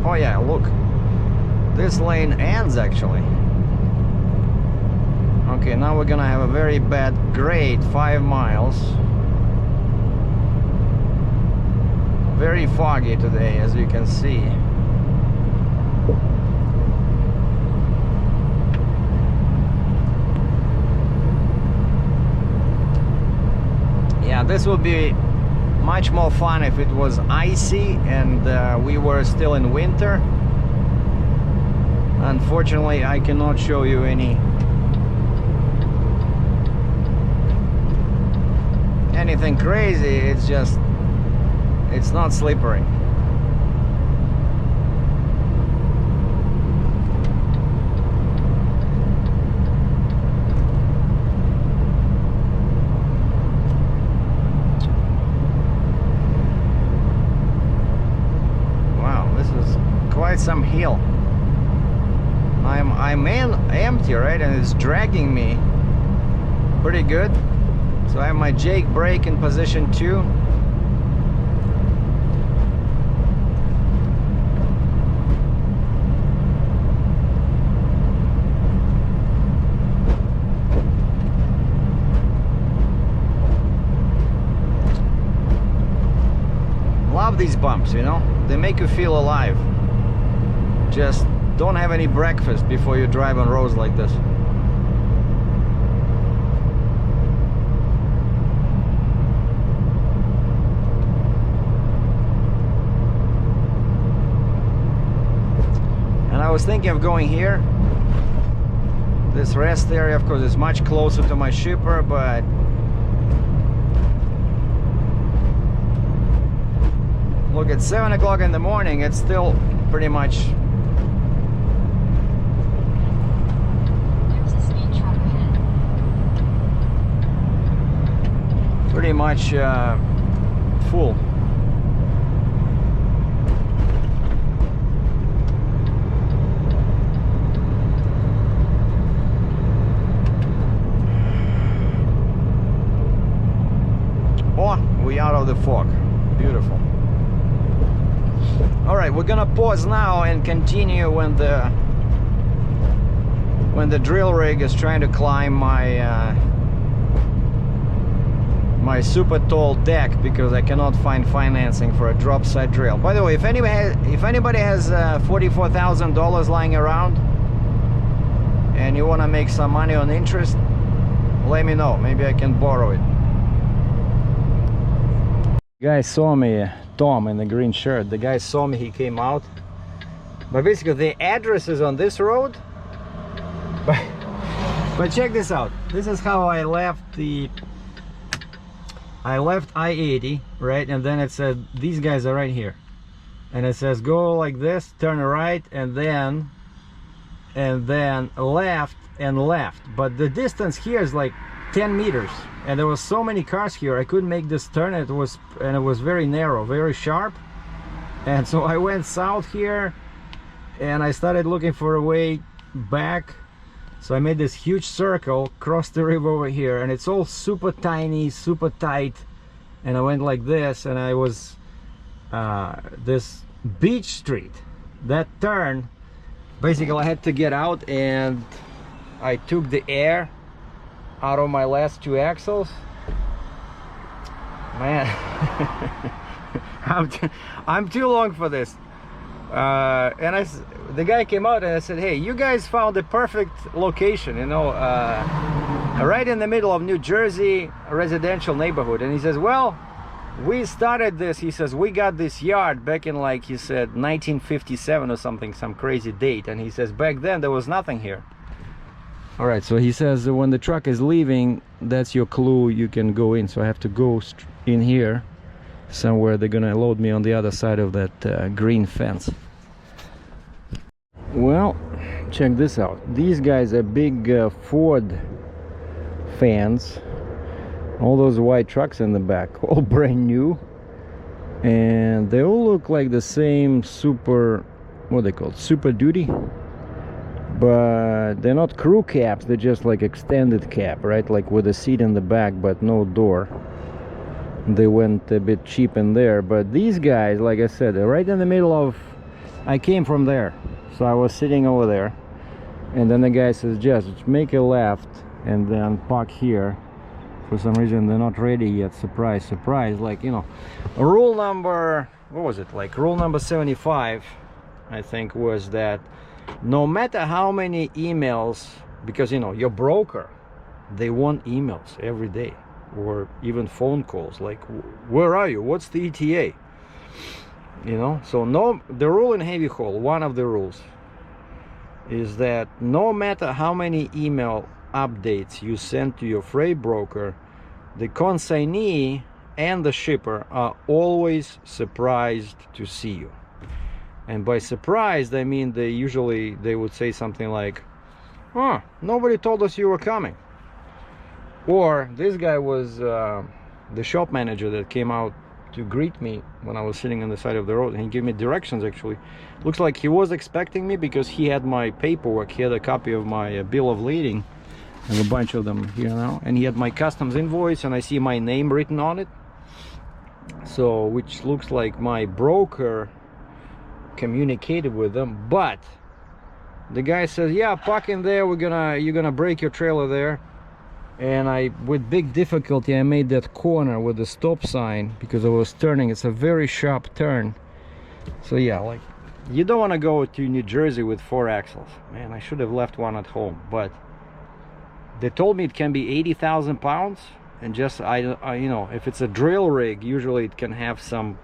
Oh yeah, look, this lane ends actually. Okay, now we're gonna have a very bad grade, 5 miles. Very foggy today, as you can see. Yeah, this would be much more fun if it was icy and we were still in winter. Unfortunately, I cannot show you anything crazy. It's just, it's not slippery. Some hill. I'm empty, right, and it's dragging me pretty good. So I have my Jake brake in position 2. Love these bumps, you know, they make you feel alive. Just don't have any breakfast before you drive on roads like this. And I was thinking of going here. This rest area, of course, is much closer to my shipper, but look, at 7 o'clock in the morning, it's still pretty much full. Oh, we out of the fog. Beautiful. All right, we're gonna pause now and continue when the drill rig is trying to climb my my super tall deck, because I cannot find financing for a drop side drill. By the way, if anybody has $44,000 lying around and you want to make some money on interest, let me know. Maybe I can borrow it. The guy saw me, Tom in the green shirt. The guy saw me, he came out. But basically the address is on this road. But check this out. This is how I left I-80, right? And then it said these guys are right here, and it says go like this, turn right, and then left and left. But the distance here is like 10 meters, and there was so many cars here I couldn't make this turn. It was very narrow, very sharp, and so I went south here and I started looking for a way back. So I made this huge circle, crossed the river over here, and it's all super tiny, super tight. And I went like this, and I was this beach street. That turn, basically I had to get out, and I took the air out of my last 2 axles. Man, I'm too long for this. And the guy came out and I said, hey, you guys found the perfect location, you know, right in the middle of New Jersey, a residential neighborhood. And he says, well, we started this, he says, we got this yard back in, like he said, 1957 or something, some crazy date. And he says, back then there was nothing here. All right, so he says when the truck is leaving, that's your clue, you can go in. So I have to go in here somewhere. They're gonna load me on the other side of that green fence. Well, check this out. These guys are big Ford fans. All those white trucks in the back, all brand new, and they all look like the same super what they call Super Duty, but they're not crew cabs, they're just like extended cab, right, like with a seat in the back but no door. They went a bit cheap in there, but these guys, like I said, they're right in the middle of, I came from there, so I was sitting over there, and then the guy says, just make a left and then park here. For some reason they're not ready yet. Surprise, surprise. Like, you know, rule number, what was it, like rule number 75 I think was that no matter how many emails, because you know your broker, they want emails every day or even phone calls like, where are you, what's the ETA, you know. So no, the rule in heavy haul, one of the rules is that no matter how many email updates you send to your freight broker, the consignee and the shipper are always surprised to see you. And by surprised I mean they would say something like, oh, nobody told us you were coming. Or this guy was the shop manager that came out to greet me when I was sitting on the side of the road, and he gave me directions. Actually looks like he was expecting me because he had my paperwork, he had a copy of my bill of lading and a bunch of them here now, and he had my customs invoice and I see my name written on it, so which looks like my broker communicated with them. But the guy says, yeah, park in there, you're gonna break your trailer there. And I, with big difficulty, I made that corner with the stop sign because I was turning. It's a very sharp turn. So yeah, like, you don't want to go to New Jersey with 4 axles. Man, I should have left one at home. But they told me it can be 80,000 pounds, and just I you know, if it's a drill rig, usually it can have some,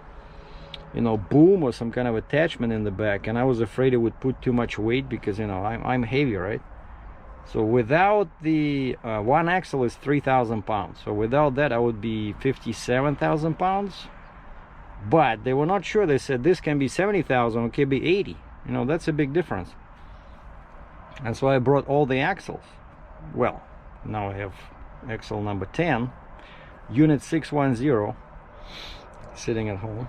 you know, boom or some kind of attachment in the back, and I was afraid it would put too much weight because, you know, I'm heavy, right? So without the one axle is 3,000 pounds, so without that I would be 57,000 pounds. But they were not sure. They said this can be 70,000, it can be 80. You know, that's a big difference. And so I brought all the axles. Well, now I have axle number 10, unit 610, sitting at home.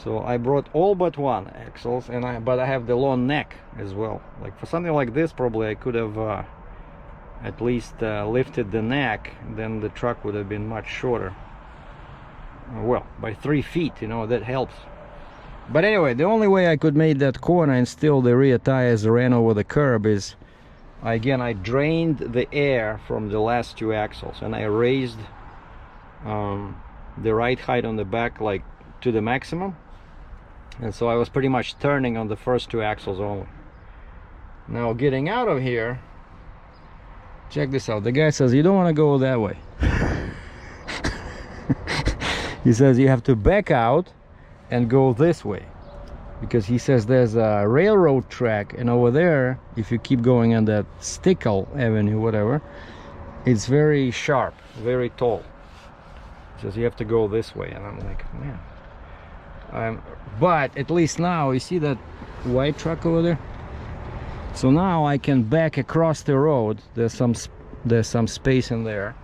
So I brought all but one axles, and but I have the long neck as well. Like for something like this, probably I could have at least lifted the neck, then the truck would have been much shorter. Well, by 3 feet, you know, that helps. But anyway, the only way I could make that corner and still the rear tires ran over the curb is, again, I drained the air from the last 2 axles, and I raised the ride height on the back like to the maximum. And so I was pretty much turning on the first 2 axles only. Now getting out of here, check this out. The guy says you don't want to go that way. He says you have to back out and go this way, because he says there's a railroad track, and over there, if you keep going on that Stickle Avenue, whatever, it's very sharp, very tall. He says you have to go this way, and I'm like, man. But at least now you see that white truck over there, so now I can back across the road. There's some space in there,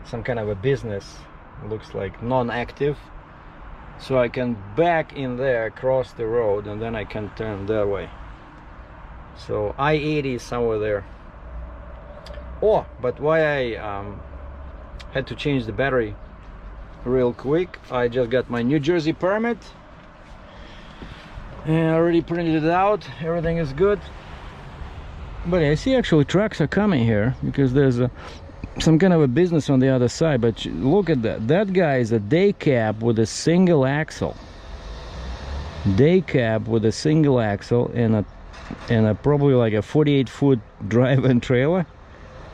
some kind of a business, looks like non-active, so I can back in there, cross the road, and then I can turn that way. So I-80 is somewhere there. Oh, but why I had to change the battery real quick, I just got my New Jersey permit and I already printed it out. Everything is good. But I see actually trucks are coming here because there's some kind of a business on the other side. But look at that. That guy is a day cab with a single axle. Day cab with a single axle and a probably like a 48-foot drive-in trailer.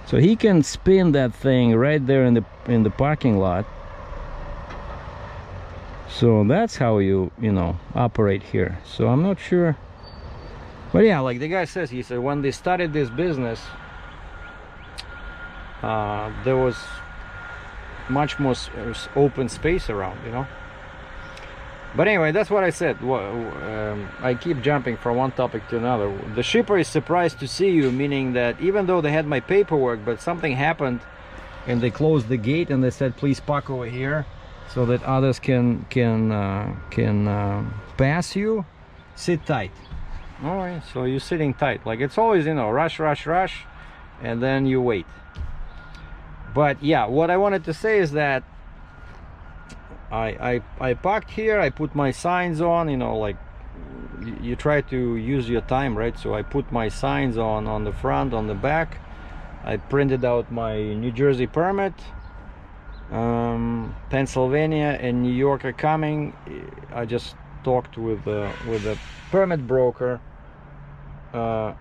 So he can spin that thing right there in the parking lot. So that's how you know, operate here. So I'm not sure, but yeah, like the guy says, he said when they started this business, there was much more open space around, you know. But anyway, that's what I said. I keep jumping from one topic to another. The shipper is surprised to see you, meaning that even though they had my paperwork, but something happened and they closed the gate and they said please park over here so that others can pass you. Sit tight. All right, so you're sitting tight. Like it's always, you know, rush, rush, rush, and then you wait. But yeah, what I wanted to say is that I parked here. I put my signs on. You know, like you try to use your time, right? So I put my signs on the front, on the back. I printed out my New Jersey permit. Pennsylvania and New York are coming. I just talked with a permit broker, and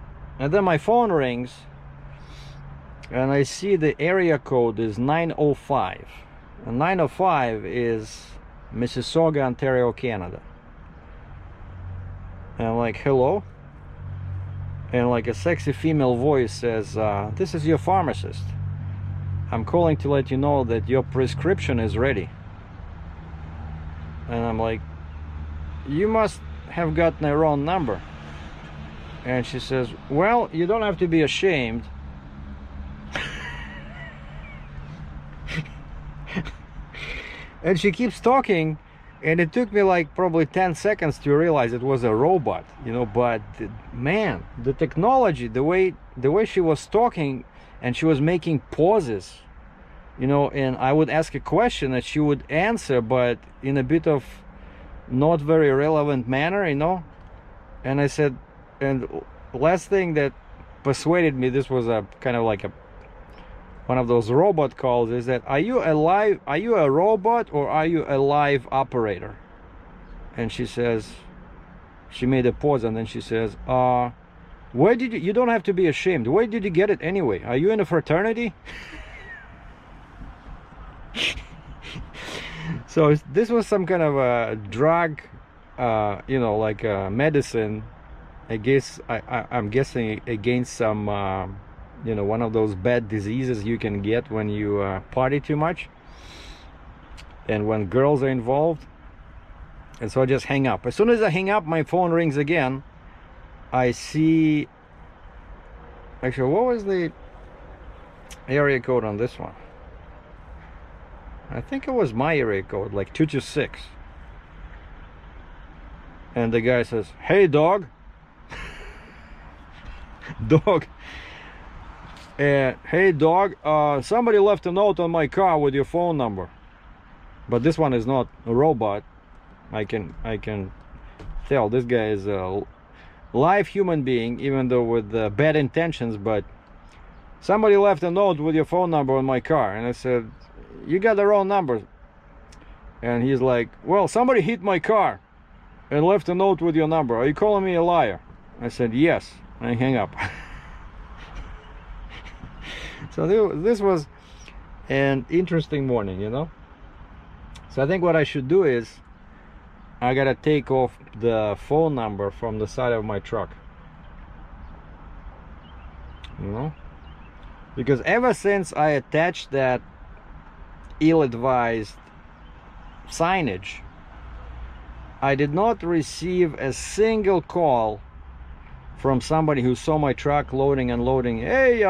then my phone rings, and I see the area code is 905, and 905 is Mississauga, Ontario, Canada. And I'm like, hello, and like a sexy female voice says, this is your pharmacist. I'm calling to let you know that your prescription is ready. And I'm like, you must have gotten a wrong number. And she says, well, you don't have to be ashamed. And she keeps talking, and it took me like probably 10 seconds to realize it was a robot, you know. But man, the technology, the way she was talking, and she was making pauses, you know, and I would ask a question that she would answer, but in a bit of not very relevant manner, you know. And I said, and last thing that persuaded me, this was a kind of like one of those robot calls, is that, are you a robot or are you a live operator? And she says, she made a pause, and then she says, where did you don't have to be ashamed, where did you get it anyway? Are you in a fraternity? So this was some kind of a drug, you know, like medicine, I guess. I'm guessing against some, you know, one of those bad diseases you can get when you party too much, and when girls are involved. And so I just hang up. As soon as I hang up, my phone rings again. I see, actually, what was the area code on this one? I think it was my area code, like 226. And the guy says, hey dog. Dog. Hey dog, somebody left a note on my car with your phone number. But this one is not a robot. I can tell this guy is a live human being, even though with bad intentions. But somebody left a note with your phone number on my car. And I said, you got the wrong number. And he's like, well, somebody hit my car and left a note with your number. Are you calling me a liar? I said, yes. And I hang up. So this was an interesting morning, you know. So I think what I should do is, I gotta take off the phone number from the side of my truck, you know, because ever since I attached that ill-advised signage, I did not receive a single call from somebody who saw my truck loading and unloading. Hey,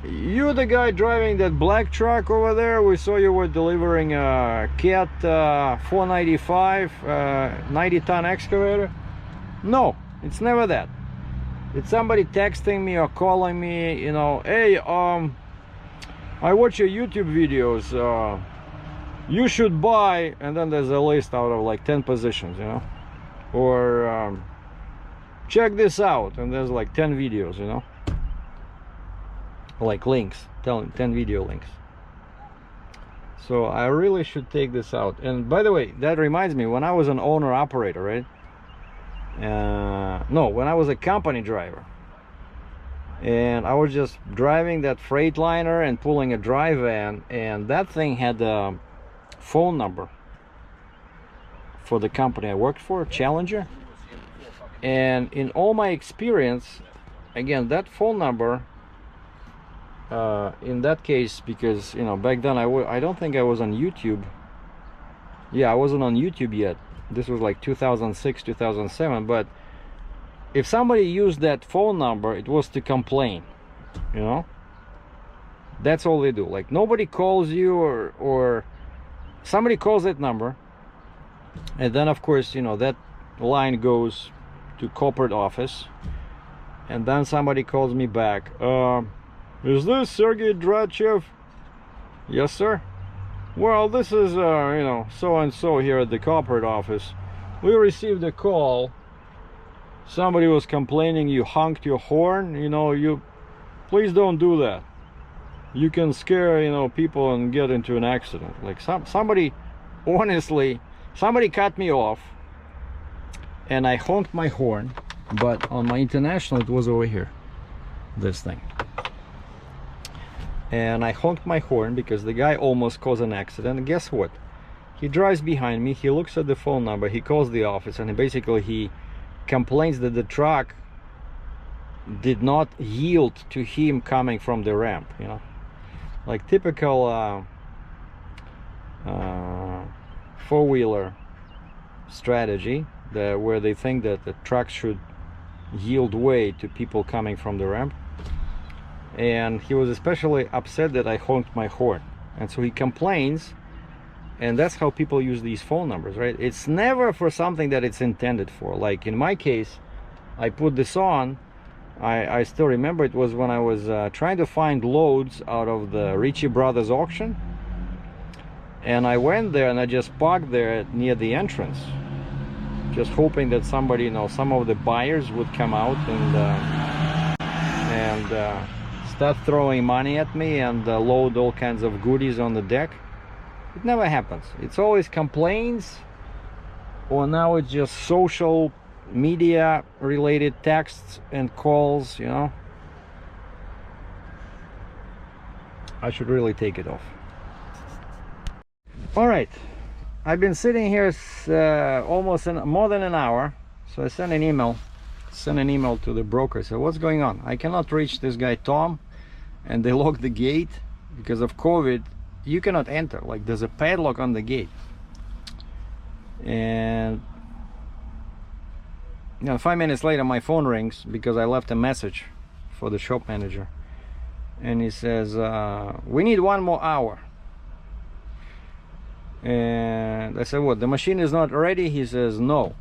you the guy driving that black truck over there? We saw you were delivering a Cat 495 90-ton excavator. No, it's never that. It's somebody texting me or calling me, you know, hey, I watch your YouTube videos, you should buy, and then there's a list out of like 10 positions, you know, or check this out, and there's like 10 videos, you know, like links, 10 video links. So I really should take this out. And by the way, that reminds me, when I was an owner operator, right, no, when I was a company driver, and I was just driving that Freightliner and pulling a dry van, and that thing had a phone number for the company I worked for, Challenger. And in all my experience, again, that phone number, in that case, because, you know, back then I don't think I was on YouTube. Yeah, I wasn't on YouTube yet. This was like 2006, 2007. But if somebody used that phone number, it was to complain, you know. That's all they do. Like, nobody calls you, or somebody calls that number, and then of course, you know, that line goes to corporate office, and then somebody calls me back. Is this Sergei Dratchev? Yes, sir. Well, this is you know, so and so here at the corporate office. We received a call. Somebody was complaining you honked your horn. You know, you please don't do that. You can scare, you know, people and get into an accident. Like somebody, honestly, somebody cut me off, and I honked my horn, but on my international it was over here, this thing. And I honked my horn because the guy almost caused an accident. And guess what? He drives behind me, he looks at the phone number, he calls the office, and he complains that the truck did not yield to him coming from the ramp, you know, like typical four-wheeler strategy, where they think that the truck should yield way to people coming from the ramp. And he was especially upset that I honked my horn, and so he complains. And that's how people use these phone numbers, right? It's never for something that it's intended for. Like in my case, I put this on. I still remember it was when I was trying to find loads out of the Ritchie Brothers auction. And I went there and I just parked there near the entrance, just hoping that somebody, you know, some of the buyers would come out and start throwing money at me and load all kinds of goodies on the deck. It never happens. It's always complaints, or now it's just social media related texts and calls, you know. I should really take it off. All right, I've been sitting here almost more than an hour, so I sent an email to the broker. So what's going on? I cannot reach this guy Tom, and they locked the gate because of COVID. You cannot enter, like there's a padlock on the gate. And you know, 5 minutes later my phone rings because I left a message for the shop manager, and he says we need 1 more hour. And I said, what, the machine is not ready? He says no.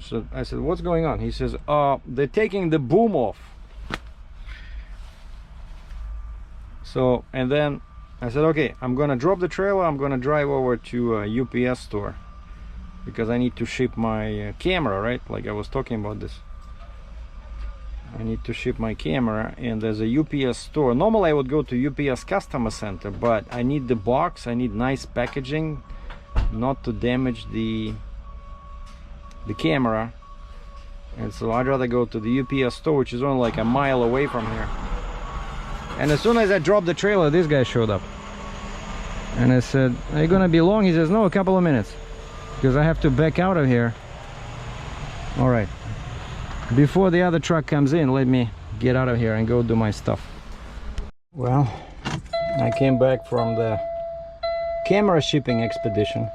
So I said, what's going on? He says they're taking the boom off. So, and then I said, okay, I'm gonna drop the trailer, I'm gonna drive over to a UPS store because I need to ship my camera, right? Like I was talking about this. I need to ship my camera, and there's a UPS store. Normally I would go to UPS customer center, but I need the box, I need nice packaging, not to damage the camera. And so I'd rather go to the UPS store, which is only like a mile away from here. And as soon as I dropped the trailer, this guy showed up. And I said, are you gonna be long? He says, no, a couple of minutes, because I have to back out of here. All right. Before the other truck comes in, let me get out of here and go do my stuff. Well, I came back from the camera shipping expedition.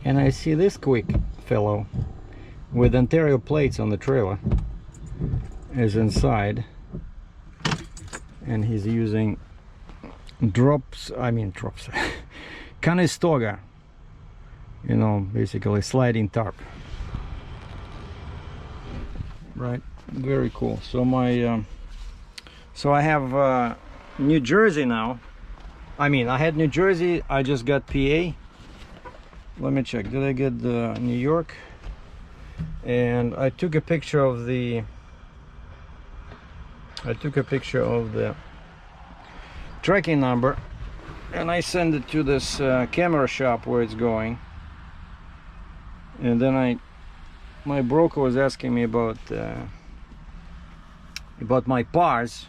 And I see this quick fellow with Ontario plates on the trailer is inside. And he's using drops, Conestoga, you know, basically sliding tarp, right? Very cool. So my so I have New Jersey now. I had New Jersey, I just got PA. Let me check, did I get New York? And I took a picture of the tracking number, and I send it to this camera shop where it's going. And then my broker was asking me about my PARs.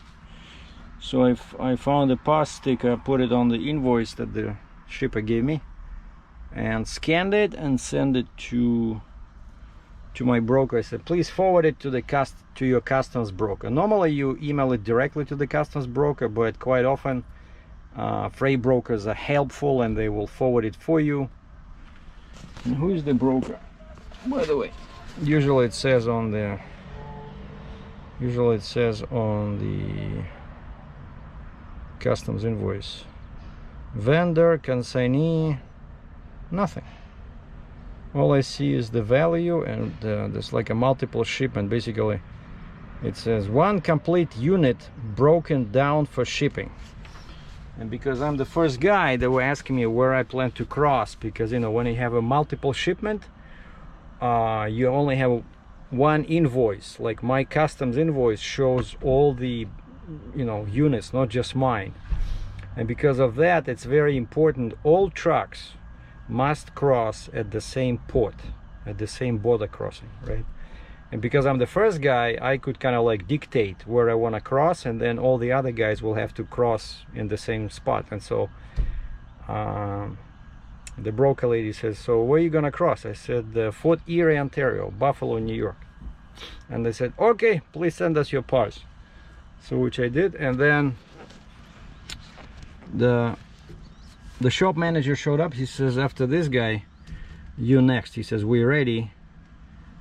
So I found a PAR sticker, put it on the invoice that the shipper gave me, and scanned it and sent it to my broker. I said, please forward it to your customs broker. Normally you email it directly to the customs broker, but quite often freight brokers are helpful and they will forward it for you. And who is the broker, by the way? Usually it says on the customs invoice, vendor, consignee, nothing. all I see is the value, and there's like a multiple shipment. Basically it says one complete unit broken down for shipping. And because I'm the first guy, they were asking me where I plan to cross, because you know, when you have a multiple shipment, you only have one invoice. Like my customs invoice shows all the, you know, units, not just mine. And because of that, it's very important, all trucks must cross at the same port, at the same border crossing, right? And because I'm the first guy, I could kind of like dictate where I want to cross, and then all the other guys will have to cross in the same spot. And so the broker lady says, so where are you gonna cross? I said Fort Erie, Ontario, Buffalo, New York. And they said, okay, please send us your parts. So which I did. And then the shop manager showed up. He says, after this guy, you next. He says, we're ready.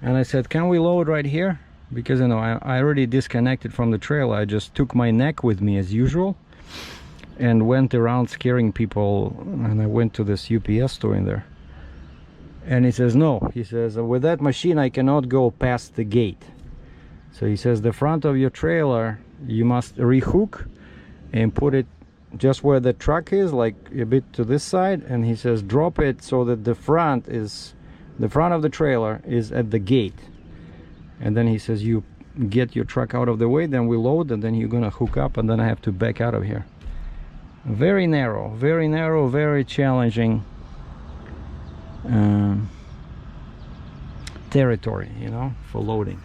And I said, can we load right here? Because you know, I already disconnected from the trailer. I just took my neck with me as usual and went around scaring people. And I went to this UPS store in there. And he says, no. He says, with that machine I cannot go past the gate. So he says, the front of your trailer you must rehook and put it just where the truck is, like a bit to this side. And he says, drop it so that the front of the trailer is at the gate. And then he says, you get your truck out of the way, then we load, and then you're gonna hook up, and then I have to back out of here. Very narrow, very challenging territory, you know, for loading.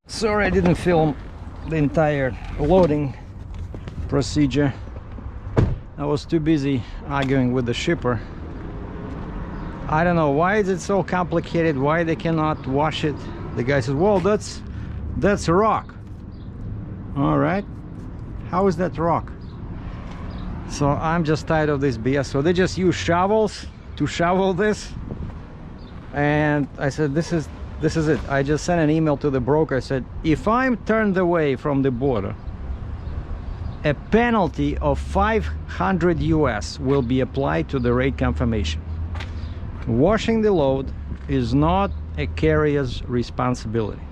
Sorry, I didn't film the entire loading procedure. I was too busy arguing with the shipper. I don't know why is it so complicated, why they cannot wash it. The guy says, well, that's rock. All right, how is that rock? So I'm just tired of this BS. So they just use shovels to shovel this, and I said, this is it. I just sent an email to the broker. I said, if I'm turned away from the border, a penalty of 500 US will be applied to the rate confirmation. Washing the load is not a carrier's responsibility.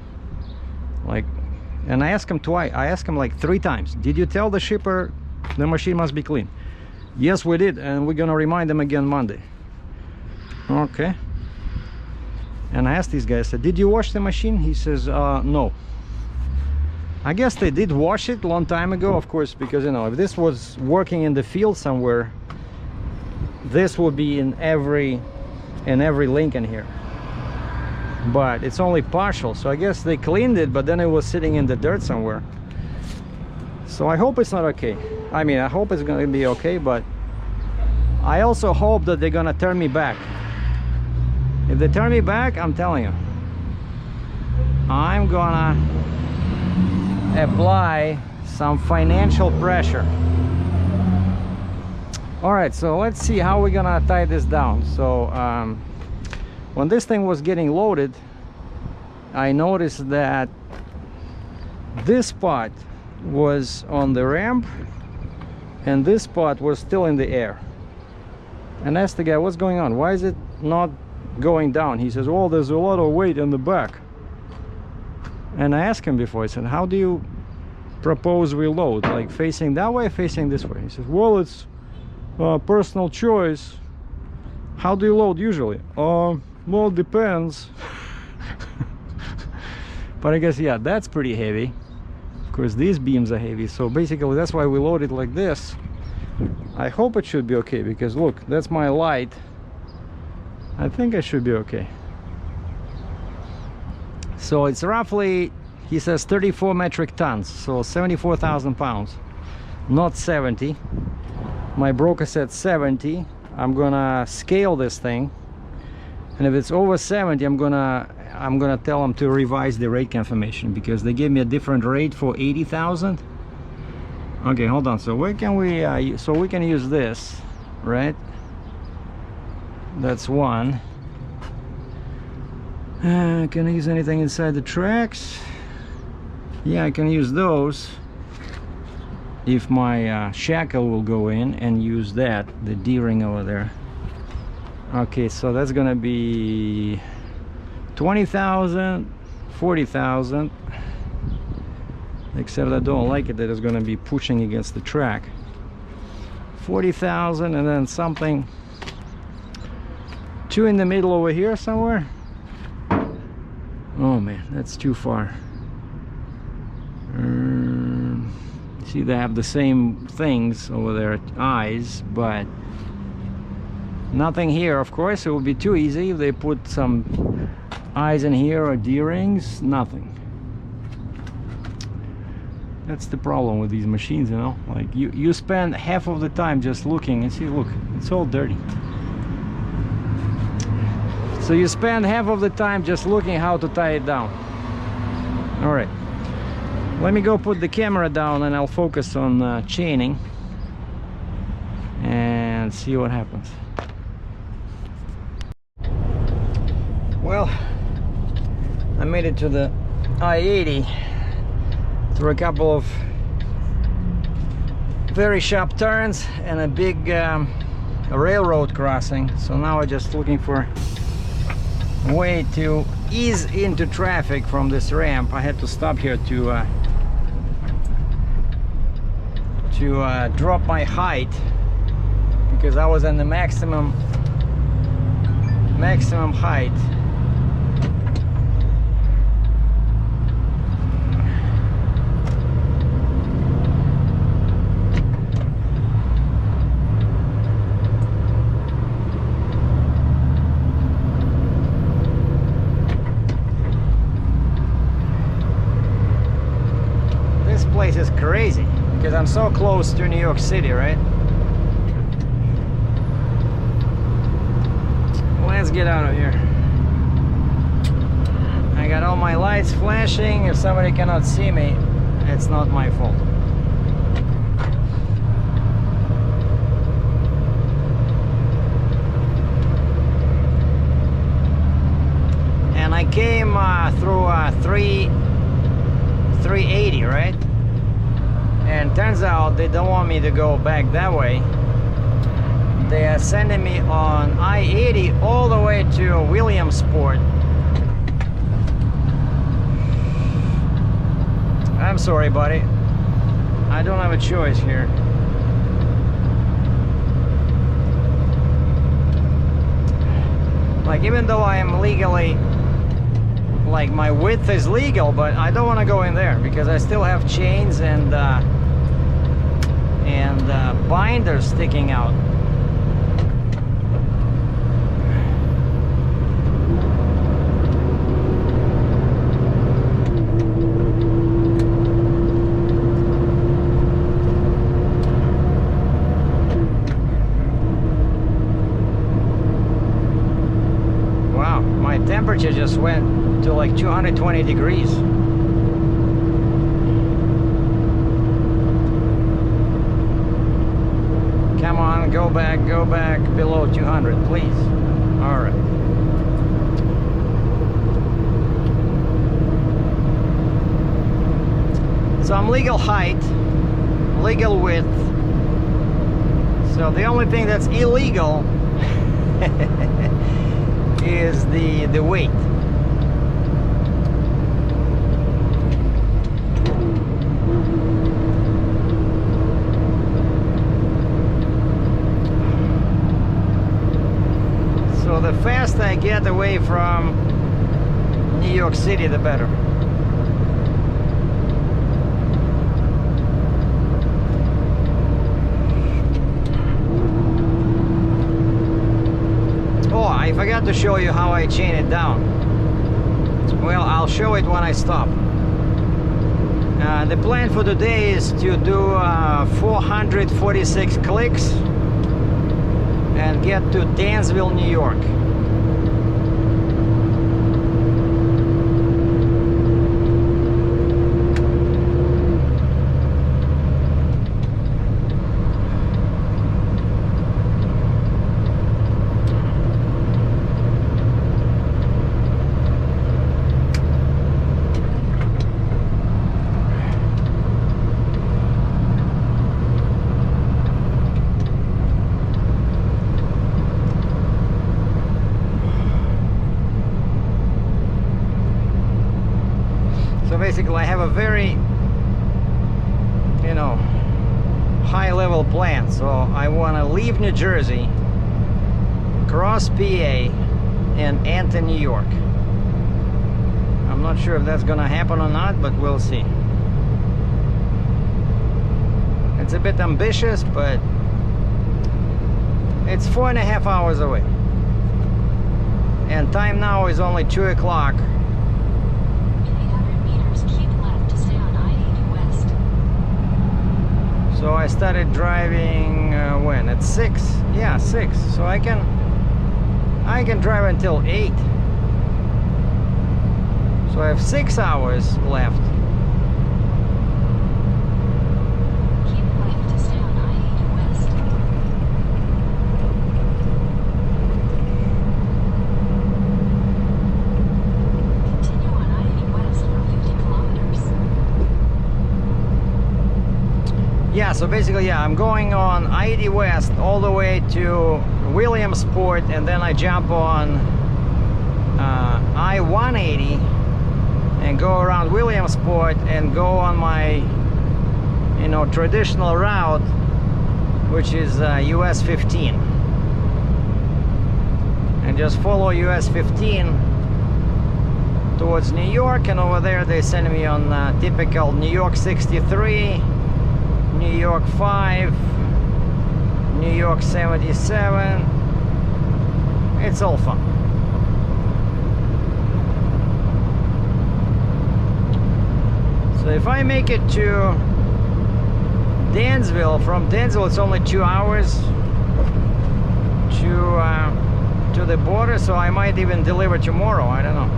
Like, and I asked him twice. I asked him like 3 times. Did you tell the shipper the machine must be clean? Yes, we did, and we're gonna remind them again Monday. Okay. And I asked this guy, I said, did you wash the machine? He says, no. I guess they did wash it a long time ago, of course, because you know, if this was working in the field somewhere, this would be in every Lincoln here. But it's only partial, so I guess they cleaned it, but then it was sitting in the dirt somewhere. So I hope it's not okay. I mean, I hope it's gonna be okay, but I also hope that they're gonna turn me back. If they turn me back, I'm telling you, I'm gonna apply some financial pressure. All right, so let's see how we're gonna tie this down. So when this thing was getting loaded, I noticed that this spot was on the ramp and this spot was still in the air. And I asked the guy, what's going on? Why is it not going down? He says, well, there's a lot of weight in the back. And I asked him before, I said, how do you propose we load? Like facing that way, facing this way? He says, well, it's personal choice. How do you load usually? Well, it depends. But I guess, yeah, that's pretty heavy. Of course, these beams are heavy. So basically, that's why we load it like this. I hope it should be okay, because look, that's my light. I think I should be okay. So it's roughly, he says 34 metric tons, so 74,000 pounds, not 70. My broker said 70. I'm gonna scale this thing, and if it's over 70, I'm gonna tell them to revise the rate confirmation, because they gave me a different rate for 80,000. Okay, hold on. So where can we so we can use this, right? That's one. Can I use anything inside the tracks? Yeah, I can use those if my shackle will go in, and use that, the D-ring over there. Okay, so that's gonna be 20,000, 40,000. Except I don't like it that it's gonna be pushing against the track. 40,000, and then something, 2 in the middle over here somewhere. Oh man, that's too far. See, they have the same things over their eyes, but nothing here. Of course, it would be too easy if they put some eyes in here or D-rings. Nothing. That's the problem with these machines, you know. Like you spend half of the time just looking and see, look, it's all dirty. So you spend half of the time just looking how to tie it down. All right, let me go put the camera down, and I'll focus on chaining and see what happens. Well, I made it to the I-80 through a couple of very sharp turns and a big railroad crossing. So now I'm just looking for a way to ease into traffic from this ramp. I had to stop here to drop my height, because I was in the maximum height. This place is crazy, because I'm so close to New York City, right? Let's get out of here. I got all my lights flashing. If somebody cannot see me, it's not my fault. And I came through 380, right? And turns out they don't want me to go back that way. They are sending me on I-80 all the way to Williamsport. I'm sorry, buddy. I don't have a choice here. Like, even though I am legally, like, my width is legal, but I don't want to go in there because I still have chains and binders sticking out. Wow, my temperature just went to like 220 degrees. Come on, go back below 200, please. All right. So I'm legal height, legal width. So the only thing that's illegal is the weight. So the faster I get away from New York City, the better. Oh, I I forgot to show you how I chain it down. Well, I'll show it when I stop. The plan for today is to do 446 clicks and get to Dansville, New York. Basically, I have a very, high-level plan. So I want to leave New Jersey, cross PA, and enter New York. I'm not sure if that's gonna happen or not, but we'll see. It's a bit ambitious, but it's 4.5 hours away. And time now is only 2 o'clock. So I started driving when? At 6? Yeah, 6. So I can drive until 8. So I have 6 hours left. Keep left to stay on I-80 West. Continue on I-80 West for 50 kilometers. Yeah, so basically, yeah, I'm going on I-80 West all the way to Williamsport, and then I jump on I-180 and go around Williamsport and go on my, traditional route, which is US 15. And just follow US 15 towards New York, and over there they send me on typical New York 63, New York 5, New York 77. It's all fun. So if I make it to Dansville, from Dansville it's only 2 hours to the border, so I might even deliver tomorrow. I don't know.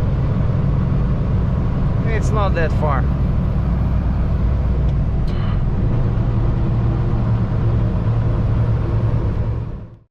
It's not that far.